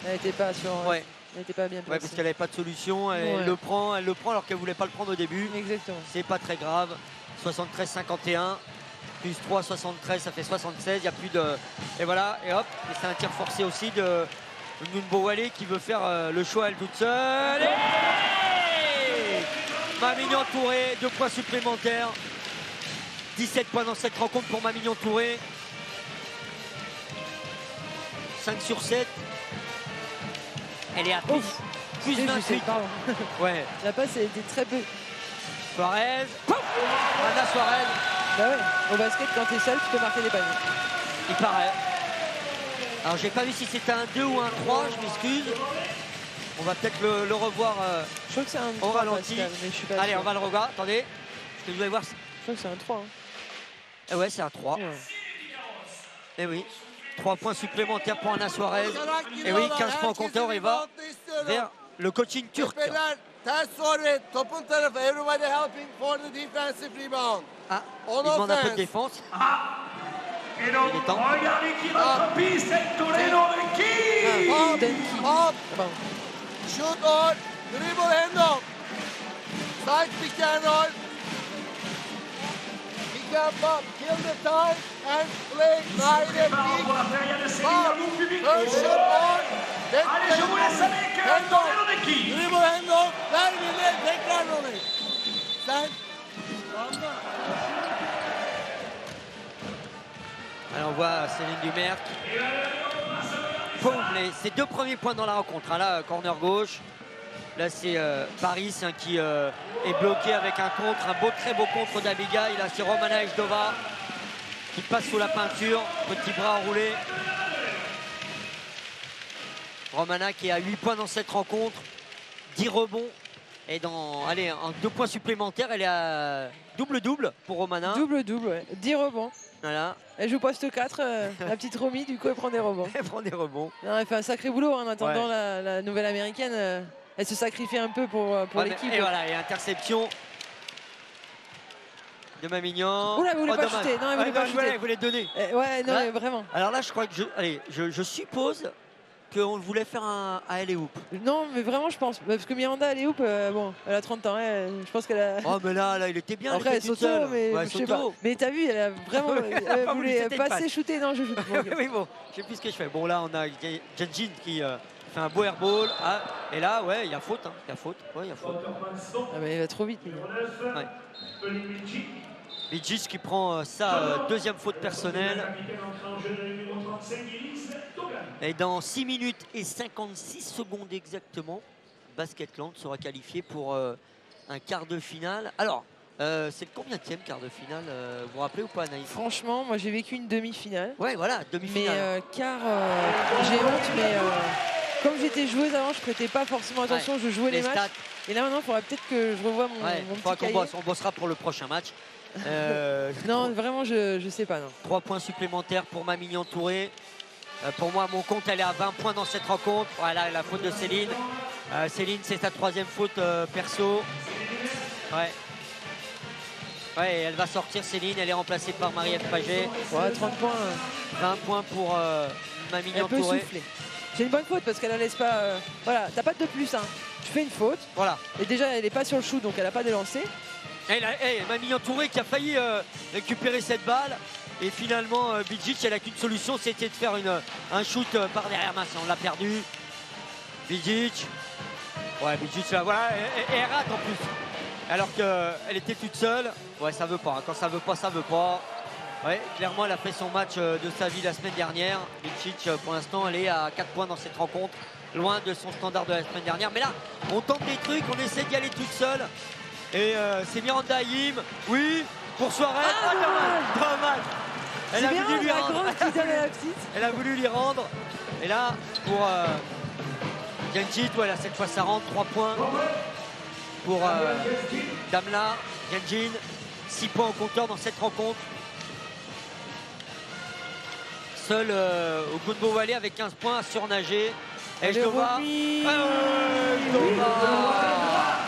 Elle n'était pas sur. Ouais. Elle n'était pas bien Ouais, placée. parce qu'elle n'avait pas de solution. Elle Ouais. le prend alors qu'elle ne voulait pas le prendre au début. Exactement. C'est pas très grave. 73-51. Plus 3, 73, ça fait 76. Il n'y a plus de. Et voilà. Et hop. Et c'est un tir forcé aussi de Bowale qui veut faire le choix elle toute seule. Et Mamignon Touré, 2 points supplémentaires. 17 points dans cette rencontre pour Mamignon Touré. 5 sur 7. Elle est à plus Je sais, 28. pardon. Ouais. La passe, elle était très peu. Suarez. Ana Suarez. Bah ouais. Au basket, quand t'es seul, tu peux marquer des paniers. Il paraît. Alors j'ai pas vu si c'était un 2 ou un 3, je m'excuse. On va peut-être le revoir Je crois que c'est un au 3, ralenti. Pascal, mais je suis pas Allez, sûr. on va le revoir. Attendez. Parce que je vais voir. Je crois que c'est un 3. Hein. Eh ouais, c'est un 3. Ouais. Eh oui. 3 points supplémentaires pour Ana Suarez. Et oui, 15 points au compteur. Et va vers le coaching turc. Tepeler ters forvet. Topun tarafı. Everybody helping for the defensive rebound. Ah, On il demande un peu de offense. défense. Et donc, Il est temps. regardez qui rentre en piste, c'est Toreno Denki. Hop, Denki. hop, Pardon. shoot or dribble handoff. Side pick and roll. Pick and pop, kill the time and play right and Pour pick. la feria de Céline, Pop, le bon public. first shot on. Allez, je vous laisse avec Toreno Denki. Dribble handoff. Ver birine tekrar rollayın. Sen. Alors on voit Céline Dumerc. Boum, ses 2 premiers points dans la rencontre. Hein, là, corner gauche. Là, c'est Paris hein, qui est bloqué avec un contre, un très beau contre d'Abigail. Là, c'est Romana Ejdova qui passe sous la peinture. Petit bras enroulé. Romana qui est à 8 points dans cette rencontre. 10 rebonds. Et allez, en 2 points supplémentaires, elle est à double-double pour Romana. Double-double, ouais. 10 rebonds. Voilà. Elle joue poste 4, la petite Romy, du coup elle prend des rebonds. Elle prend des rebonds. Non, elle fait un sacré boulot hein, en attendant Ouais. la nouvelle américaine. Elle se sacrifie un peu pour Ouais, l'équipe. et voilà, et interception de Mamignon. Oula, elle voulait pas dommage. shooter. Non, elle voulait pas voilà, shooter. elle voulait donner. Ouais, non, Là- mais vraiment. Alors là, je crois que je suppose qu'on voulait faire un alley hoop. Non, mais vraiment, je pense. Parce que Miranda, elle est hoop, bon, elle a 30 ans. Je pense qu'elle a. Oh, mais là, il était bien. Après, elle toute s'auto, seule. mais Ouais, je sais pas. Soto. Mais t'as vu, elle a vraiment. Elle a Elle pas voulu, voulait c'était une passer, passe. shooter. Non, je joue. Oui, bon, je sais plus ce que je fais. Bon, là, on a Jenjin qui fait un beau airball. Ah, et là, ouais, il y a faute. Hein. Il y a faute. Ouais, il y a faute. Ah, mais elle va trop vite. les gars. Ouais. Lidjic qui prend sa 2e faute personnelle. Et dans 6 minutes et 56 secondes exactement, Basketland sera qualifié pour un quart de finale. Alors, c'est le combienième quart de finale vous vous rappelez ou pas, Anaïs? Franchement, moi j'ai vécu une demi-finale. Ouais, voilà, Mais demi-finale. car j'ai honte, mais comme j'étais joueuse avant, je prêtais pas forcément attention, Ouais. je jouais les matchs. stats. Et là maintenant, il faudrait peut-être que je revoie mon, Ouais, mon faudra petit qu'on cahier. bosse, on bossera pour le prochain match. Non, vraiment, je sais pas. Non. 3 points supplémentaires pour Mamignon Touré. Pour moi, mon compte, elle est à 20 points dans cette rencontre. Voilà, la faute de Céline. Céline, c'est sa 3e faute perso. Ouais. Ouais, et elle va sortir, Céline. Elle est remplacée par Marie-Ève Paget. Ouais, 30 points. 20 points pour Elle Mamignon peut Touré. souffler. C'est une bonne faute parce qu'elle la laisse pas. Voilà, t'as pas de plus. Hein. Tu fais une faute. Voilà. Et déjà, elle est pas sur le shoot, donc elle a pas de lancer. Et Mamignon Touré qui a failli récupérer cette balle. Et finalement, Bidjic, elle n'a qu'une solution, c'était de faire un shoot par derrière. Mince, on l'a perdu. Bidjic. Ouais, Bidjic, là, voilà. Et elle rate en plus. Alors qu'elle était toute seule. Ouais, ça veut pas. Hein. Quand ça veut pas, ça veut pas. Ouais, clairement, elle a fait son match de sa vie la semaine dernière. Bidjic, pour l'instant, elle est à 4 points dans cette rencontre. Loin de son standard de la semaine dernière. Mais là, on tente des trucs, on essaie d'y aller toute seule. Et c'est Miranda Haïm. Oui, pour Suarez. Ah, Dommage. Elle C'est a bien, voulu lui la rendre. grande qui donne à la petite. Elle a voulu lui rendre. Et là, pour Genjit, voilà, cette fois ça rentre. 3 points pour Damla. Genjin, 6 points au compteur dans cette rencontre. Seul Ogunbo Wale avec 15 points à surnager. Ejdova. Romy.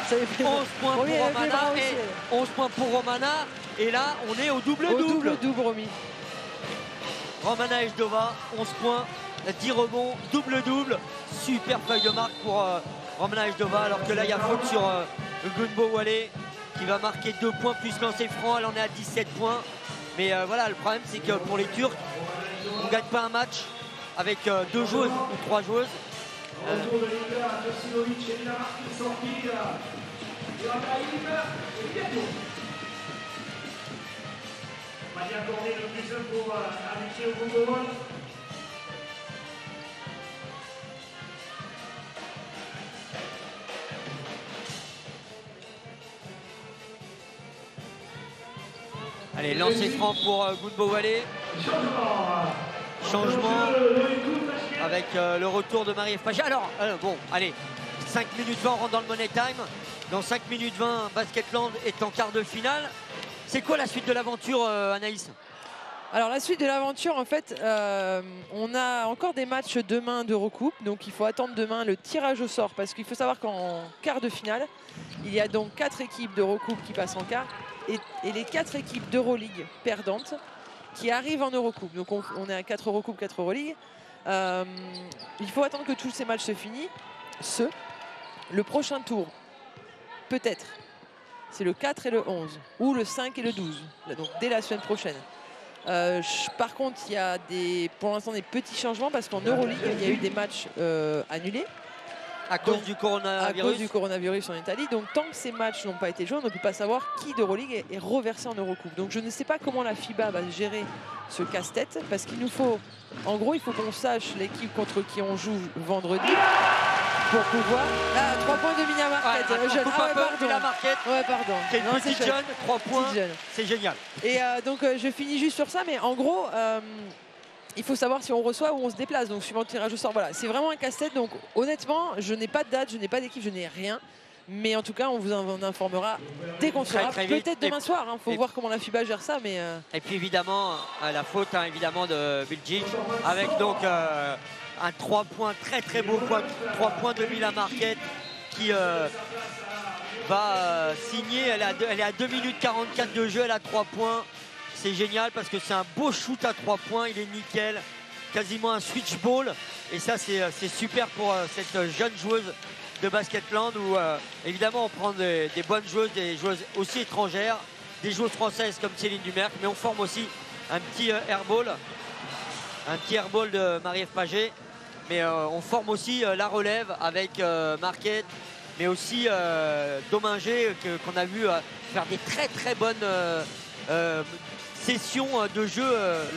Ça lui fait 11 mal. points Romy, pour elle fait mal Romana aussi, et elle. 11 points pour Romana. Et là, on est au double-double. Au double-double, Romy. Romana Ejdova, 11 points, 10 rebonds, double-double. Super feuille de marque pour Romana Ejdova. Alors que là, il y a faute sur Gunbo Wale qui va marquer 2 points plus lancer franc. Elle en est à 17 points. Mais voilà, le problème, c'est que pour les Turcs, on ne gagne pas un match avec 2 joueuses ou 3 joueuses. On va y accorder le plus 1 pour Alexis Ogunbowale. Allez, lancer franc pour Gunbo Wale. Changement. Changement avec le retour de Marie-Ève Paget. Alors, bon, allez, 5 minutes 20, on rentre dans le Money Time. Dans 5 minutes 20, Basketland est en quart de finale. C'est quoi la suite de l'aventure, Anaïs? Alors la suite de l'aventure, en fait, on a encore des matchs demain d'Eurocoupe, donc il faut attendre demain le tirage au sort, parce qu'il faut savoir qu'en quart de finale, il y a donc 4 équipes d'Eurocoupe qui passent en quart, et les 4 équipes d'Euroleague perdantes qui arrivent en Eurocoupe. Donc on est à 4 Eurocoupe, 4 Euroleague. Il faut attendre que tous ces matchs se finissent. Le prochain tour, peut-être, c'est le 4 et le 11, ou le 5 et le 12, donc dès la semaine prochaine. Par contre, il y a pour l'instant des petits changements parce qu'en Euroleague, il y a eu des matchs annulés. À cause du coronavirus. À cause du coronavirus en Italie. Donc tant que ces matchs n'ont pas été joués, on ne peut pas savoir qui d'Euroleague est reversé en Eurocoupe. Donc je ne sais pas comment la FIBA va gérer ce casse-tête parce qu'il nous faut, en gros, il faut qu'on sache l'équipe contre qui on joue vendredi pour pouvoir... Ah, 3 points de Mina Marquette. Ouais, Pardon. Qui est une petite jeune, 3 points, c'est génial. Et donc je finis juste sur ça, mais en gros... il faut savoir si on reçoit ou on se déplace, donc suivant le tirage au sort. Voilà, c'est vraiment un casse-tête. Donc honnêtement, je n'ai pas de date, je n'ai pas d'équipe, je n'ai rien. Mais en tout cas, on vous en informera dès qu'on sera. Peut-être demain soir. Il faut voir comment la FIBA gère ça. Mais Et puis évidemment, la faute évidemment de Belgique avec donc un 3 points très beau, 3 points de Mila Marquette qui va signer. Elle est à 2 minutes 44 de jeu, elle a 3 points. C'est génial parce que c'est un beau shoot à 3 points, il est nickel, quasiment un switch ball. Et ça, c'est super pour cette jeune joueuse de Basketland où évidemment on prend des bonnes joueuses, des joueuses aussi étrangères, des joueuses françaises comme Céline Dumerc, mais on forme aussi un petit airball de Marie-Ève Paget. Mais on forme aussi la relève avec Marquette, mais aussi Dominger qu'on a vu faire des très bonnes session de jeu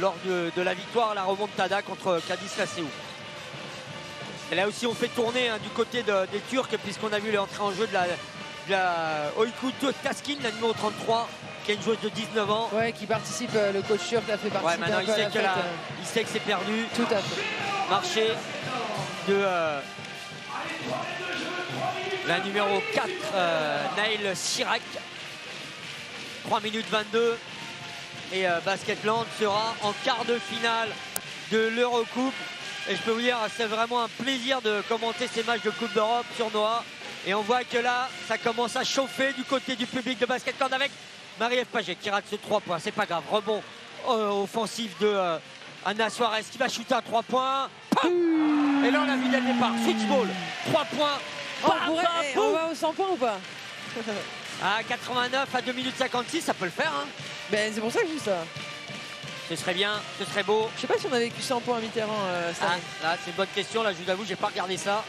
lors de la victoire à la remontada contre Cadiz Laseu. Et là aussi on fait tourner du côté des Turcs puisqu'on a vu l'entrée en jeu de la Oykut Taskin, la numéro 33, qui est une joueuse de 19 ans. Ouais, qui participe, le coach turc l'a fait participer. Ouais, maintenant il sait que c'est perdu. Tout à fait. Marché de la numéro 4, Naël Chirac. 3 minutes 22. Et Basketland sera en quart de finale de l'Eurocoupe. Et je peux vous dire, c'est vraiment un plaisir de commenter ces matchs de Coupe d'Europe sur Noah. Et on voit que là, ça commence à chauffer du côté du public de Basketland avec Marie-Ève Paget qui rate ce 3 points. C'est pas grave. Rebond offensif de Anna Suarez qui va shooter à 3 points. Et là, on a vu dès le départ. Switch ball, 3 points. On va au 100 points ou pas? À 89 à 2 minutes 56, ça peut le faire. Hein. Ben, c'est pour ça que je dis ça. Ce serait bien, ce serait beau. Je sais pas si on a vécu 100 points à Mitterrand. Là, c'est une bonne question. Là, je vous avoue, j'ai pas regardé ça.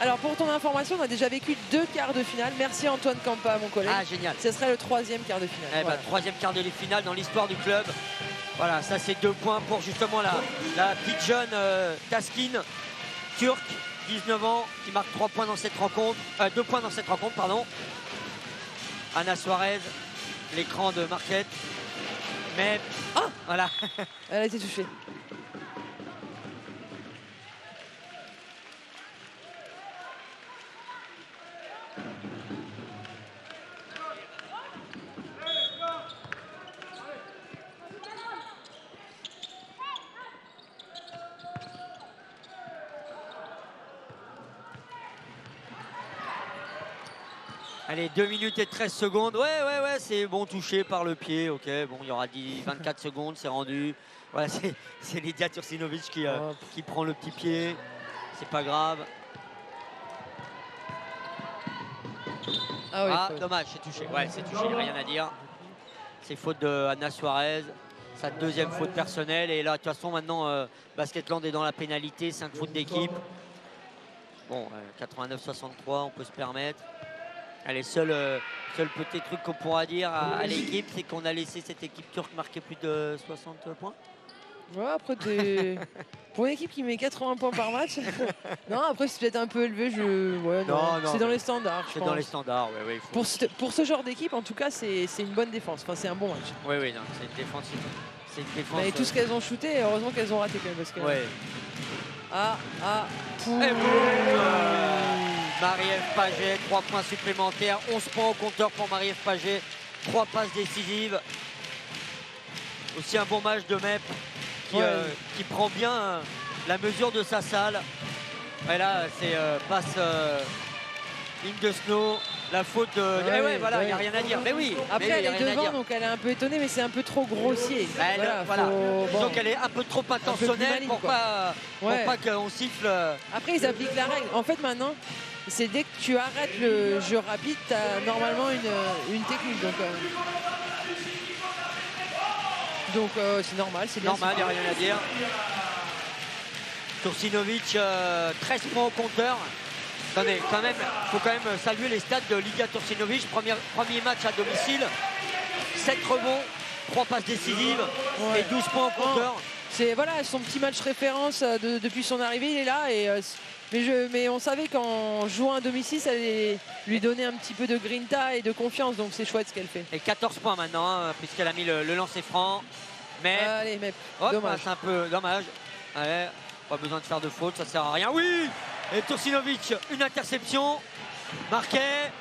Alors, pour ton information, on a déjà vécu 2 quarts de finale. Merci Antoine Campa, mon collègue. Ah, génial. Ce serait le 3e quart de finale. Voilà. 3e quart de finale dans l'histoire du club. Voilà, ça c'est 2 points pour justement la petite jeune Taskin, turque, 19 ans, qui marque 3 points dans cette rencontre. 2 points dans cette rencontre, pardon. Anna Suarez, l'écran de Marquette. Mais voilà. Elle a été touchée. Allez, 2 minutes et 13 secondes. Ouais, c'est bon, touché par le pied. Ok, bon, il y aura 24 secondes, c'est rendu. Voilà, c'est Lydia Tursinovic qui prend le petit pied. C'est pas grave. Ah oui, dommage, c'est touché. Ouais, c'est touché, rien à dire. C'est faute de Anna Suarez. Sa 2e faute personnelle. Et là, de toute façon, maintenant, Basketland est dans la pénalité. 5 fautes d'équipe. Bon, 89-63, on peut se permettre. Allez, seul petit truc qu'on pourra dire à l'équipe, c'est qu'on a laissé cette équipe turque marquer plus de 60 points. Ouais, après, pour une équipe qui met 80 points par match, non, après, c'est peut-être un peu élevé. Ouais, non, Non, c'est dans mais les standards. C'est dans les standards, oui. Pour ce genre d'équipe, en tout cas, c'est une bonne défense. Enfin, c'est un bon match. Oui, non, c'est une défense. C'est une défense. Mais tout ce qu'elles ont shooté, heureusement qu'elles ont raté quand même. Parce que... Ouais. Et Marie-Ève Paget, 3 points supplémentaires, 11 points au compteur pour Marie-Ève Paget, 3 passes décisives. Aussi un bon match de Mep qui prend bien la mesure de sa salle. Et là, c'est passe in the snow, la faute de... il n'y a rien à dire. Mais oui, après elle est devant, donc elle est un peu étonnée, mais c'est un peu trop grossier. Disons qu'elle est un peu trop intentionnelle pour pas qu'on siffle. Après, ils appliquent la règle. En fait, maintenant, c'est dès que tu arrêtes le jeu rapide, tu as normalement une technique. Donc c'est normal, c'est bien. Normal, il n'y a rien à dire. Tursinovic, 13 points au compteur. Attendez, faut quand même saluer les stats de Lydia Tursinovic. Premier match à domicile, 7 rebonds, 3 passes décisives et 12 points au compteur. C'est son petit match référence depuis son arrivée, il est là. Mais on savait qu'en jouant à domicile, ça allait lui donner un petit peu de grinta et de confiance. Donc c'est chouette ce qu'elle fait. Et 14 points maintenant, puisqu'elle a mis le lancer franc. Mais dommage. C'est un peu dommage. Allez, pas besoin de faire de faute, ça sert à rien. Oui. Et Tursinovic, une interception. Marquet.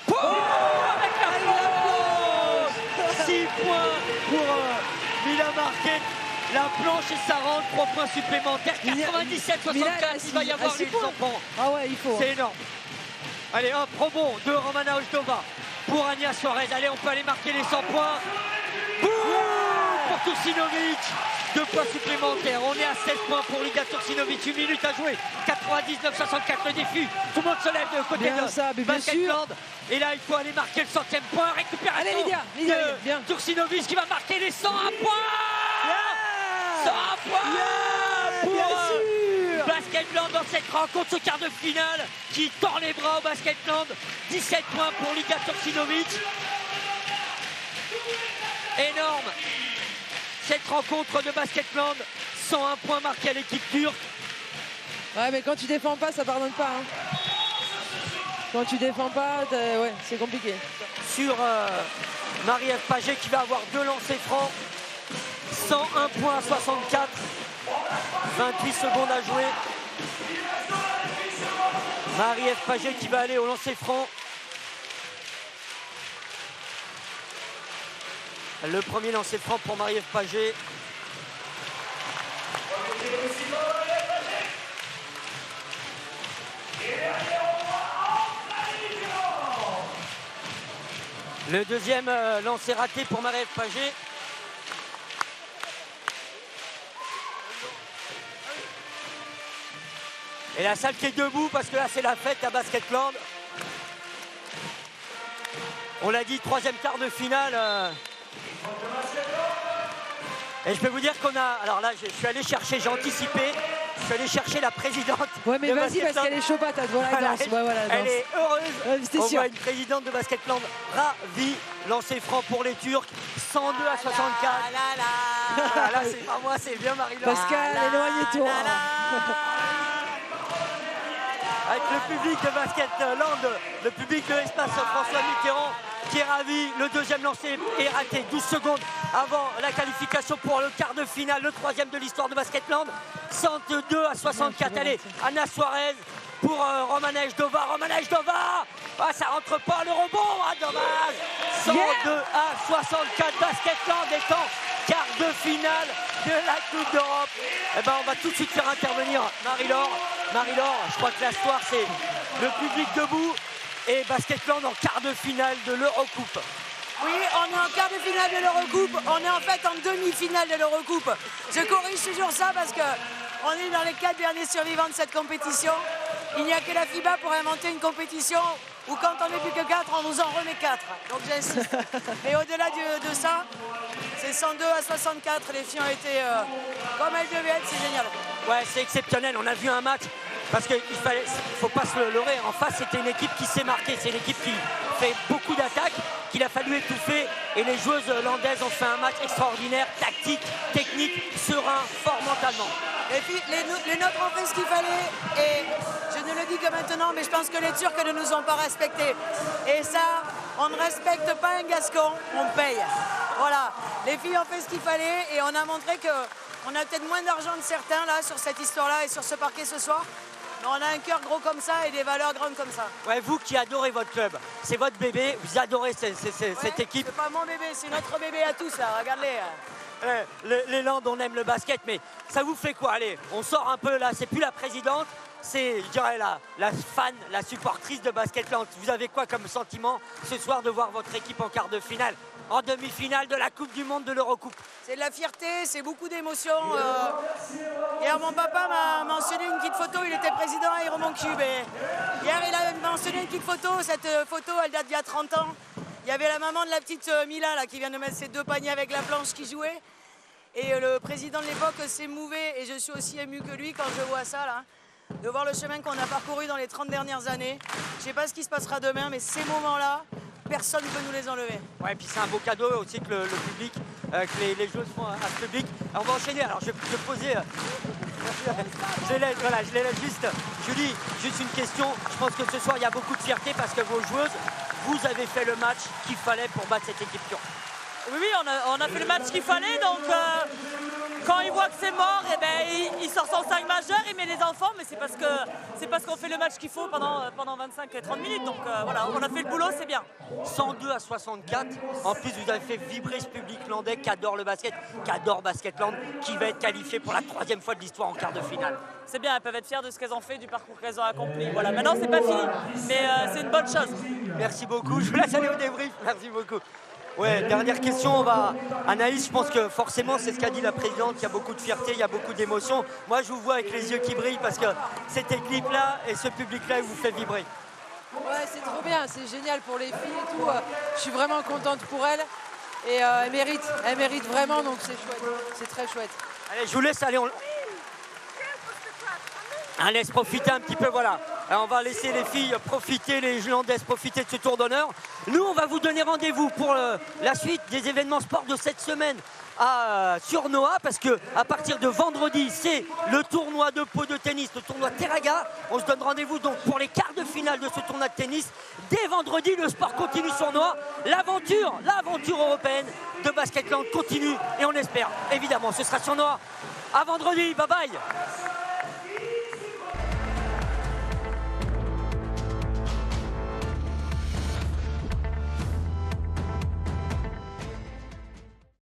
Avec la planche. 6 points pour Mila Marquet. La planche et ça rentre, 3 points supplémentaires. 97-64, il va y avoir les 100 points. Ah ouais, il faut. C'est énorme. Allez, hop, rebond de Romana Ojdova pour Ania Suarez. Allez, on peut aller marquer les 100 points. Boum pour Tursinovic. 2 points supplémentaires. On est à 16 points pour Lydia Tursinovic. 1 minute à jouer. 99-64 le défi. Tout le monde se lève de côté de Basketland. Et là, il faut aller marquer le 100e point. Récupération. Allez, Lydia, bien. Tursinovic qui va marquer les 101 points. 101 points pour Basketland dans cette rencontre, ce quart de finale qui tord les bras au Basketland. 17 points pour Lydia Tursinovic. Énorme cette rencontre de Basketland. 101 points marqués à l'équipe turque. Ouais, mais quand tu défends pas, ça pardonne pas. Quand tu défends pas, c'est compliqué. Sur Marie-Ève Paget qui va avoir 2 lancers francs. 101 points à 64. 28 secondes à jouer. Marie-Ève Paget qui va aller au lancer franc. Le premier lancer franc pour Marie-Ève Paget. Le deuxième lancer raté pour Marie-Ève Paget. Et la salle qui est debout parce que là c'est la fête à Basketland. On l'a dit, 3e quart de finale. Et je peux vous dire qu'on a... Alors là, je suis allé chercher, j'ai anticipé. Je suis allé chercher la présidente. Ouais, mais vas-y parce qu'elle est chaud patate. Elle est heureuse. On sûr. voit une présidente de Basketland ravie. Lancer franc pour les Turcs. 102 à 64. Là, c'est pas moi, c'est bien Marie-Laure. Pascal, éloigne-toi. Avec le public de Basketland, le public de l'espace François Mitterrand qui est ravi. Le deuxième lancer est raté 12 secondes avant la qualification pour le quart de finale, le 3e de l'histoire de Basketland. 102 à 64. Allez, Ania Suarez pour Romana Ojdova. Romana Ojdova, ça rentre pas, le rebond, dommage. 102 à 64. Basketland étant quart de finale de la Coupe d'Europe. On va tout de suite faire intervenir Marie-Laure. Marie-Laure, je crois que la soirée c'est le public debout et Basketland en quart de finale de l'Eurocoupe. Oui, on est en quart de finale de l'Eurocoupe. On est en fait en demi-finale de l'Eurocoupe. Je corrige toujours ça parce qu'on est dans les 4 derniers survivants de cette compétition. Il n'y a que la FIBA pour inventer une compétition où quand on n'est plus que 4, on nous en remet 4. Donc j'insiste. Mais au-delà de ça, c'est 102 à 64. Les filles ont été comme elles devaient être, c'est génial. Ouais, c'est exceptionnel. On a vu un match parce qu'il faut pas se leurrer. En face, c'était une équipe qui s'est marquée. C'est une équipe qui fait beaucoup d'attaques, qu'il a fallu étouffer. Et les joueuses hollandaises ont fait un match extraordinaire, tactique, technique, serein, fort mentalement. Et puis les nôtres ont fait ce qu'il fallait et je ne le dis que maintenant, mais je pense que les Turcs ne nous ont pas respectés. Et ça, on ne respecte pas un Gascon, on paye. Voilà, les filles ont fait ce qu'il fallait et on a montré qu'on a peut-être moins d'argent que certains là sur cette histoire-là et sur ce parquet ce soir. Mais on a un cœur gros comme ça et des valeurs grandes comme ça. Ouais, vous qui adorez votre club, c'est votre bébé, vous adorez cette équipe. C'est pas mon bébé, c'est notre bébé à tous là, regardez. Les Landes, on aime le basket, mais ça vous fait quoi? Allez, on sort un peu là, c'est plus la présidente, c'est, je dirais, la fan, la supportrice de Basketland. Vous avez quoi comme sentiment ce soir de voir votre équipe en quart de finale, en demi-finale de la Coupe du Monde de l'Eurocoupe? C'est de la fierté, c'est beaucoup d'émotions. Hier, mon papa m'a mentionné une petite photo, il était président à Aéromont Cube. Et hier, il a mentionné une petite photo, cette photo, elle date d'il y a 30 ans. Il y avait la maman de la petite Mila là, qui vient de mettre ses 2 paniers avec la planche qui jouait. Et le président de l'époque s'émouvait et je suis aussi ému que lui quand je vois ça là. De voir le chemin qu'on a parcouru dans les 30 dernières années. Je ne sais pas ce qui se passera demain, mais ces moments-là, personne ne peut nous les enlever. Ouais, et puis c'est un beau cadeau aussi que le public, que les joueuses font à ce public. Alors, on va enchaîner, alors je vais poser... je les laisse juste, Julie, juste une question. Je pense que ce soir, il y a beaucoup de fierté parce que vos joueuses, vous avez fait le match qu'il fallait pour battre cette équipe turque. Oui, on a fait le match qu'il fallait, donc quand il voit que c'est mort, eh ben, il sort son 5 majeur, il met les enfants, mais c'est parce qu'on fait le match qu'il faut pendant 25-30 minutes, donc voilà, on a fait le boulot, c'est bien. 102 à 64, en plus vous avez fait vibrer ce public landais qui adore le basket, qui adore Basketland, qui va être qualifié pour la 3e fois de l'histoire en quart de finale. C'est bien, elles peuvent être fières de ce qu'elles ont fait, du parcours qu'elles ont accompli. Voilà, maintenant c'est pas fini, mais c'est une bonne chose. Merci beaucoup, je vous laisse aller au débrief, merci beaucoup. Ouais, dernière question, Anaïs, je pense que forcément c'est ce qu'a dit la présidente, il y a beaucoup de fierté, il y a beaucoup d'émotion. Moi je vous vois avec les yeux qui brillent parce que cette équipe-là et ce public-là vous fait vibrer. Ouais, c'est trop bien, c'est génial pour les filles et tout. Je suis vraiment contente pour elles et elles méritent vraiment, donc c'est chouette, c'est très chouette. Allez, je vous laisse aller. On laisse profiter un petit peu, voilà. Alors, on va laisser les filles profiter, les Landaises profiter de ce tour d'honneur. Nous, on va vous donner rendez-vous pour la suite des événements sport de cette semaine sur Noah, parce que à partir de vendredi, c'est le tournoi de Pau de tennis, le tournoi Terraga. On se donne rendez-vous donc pour les quarts de finale de ce tournoi de tennis. Dès vendredi, le sport continue sur Noah. L'aventure européenne de Basketland continue et on espère, évidemment, ce sera sur Noah. À vendredi, bye bye.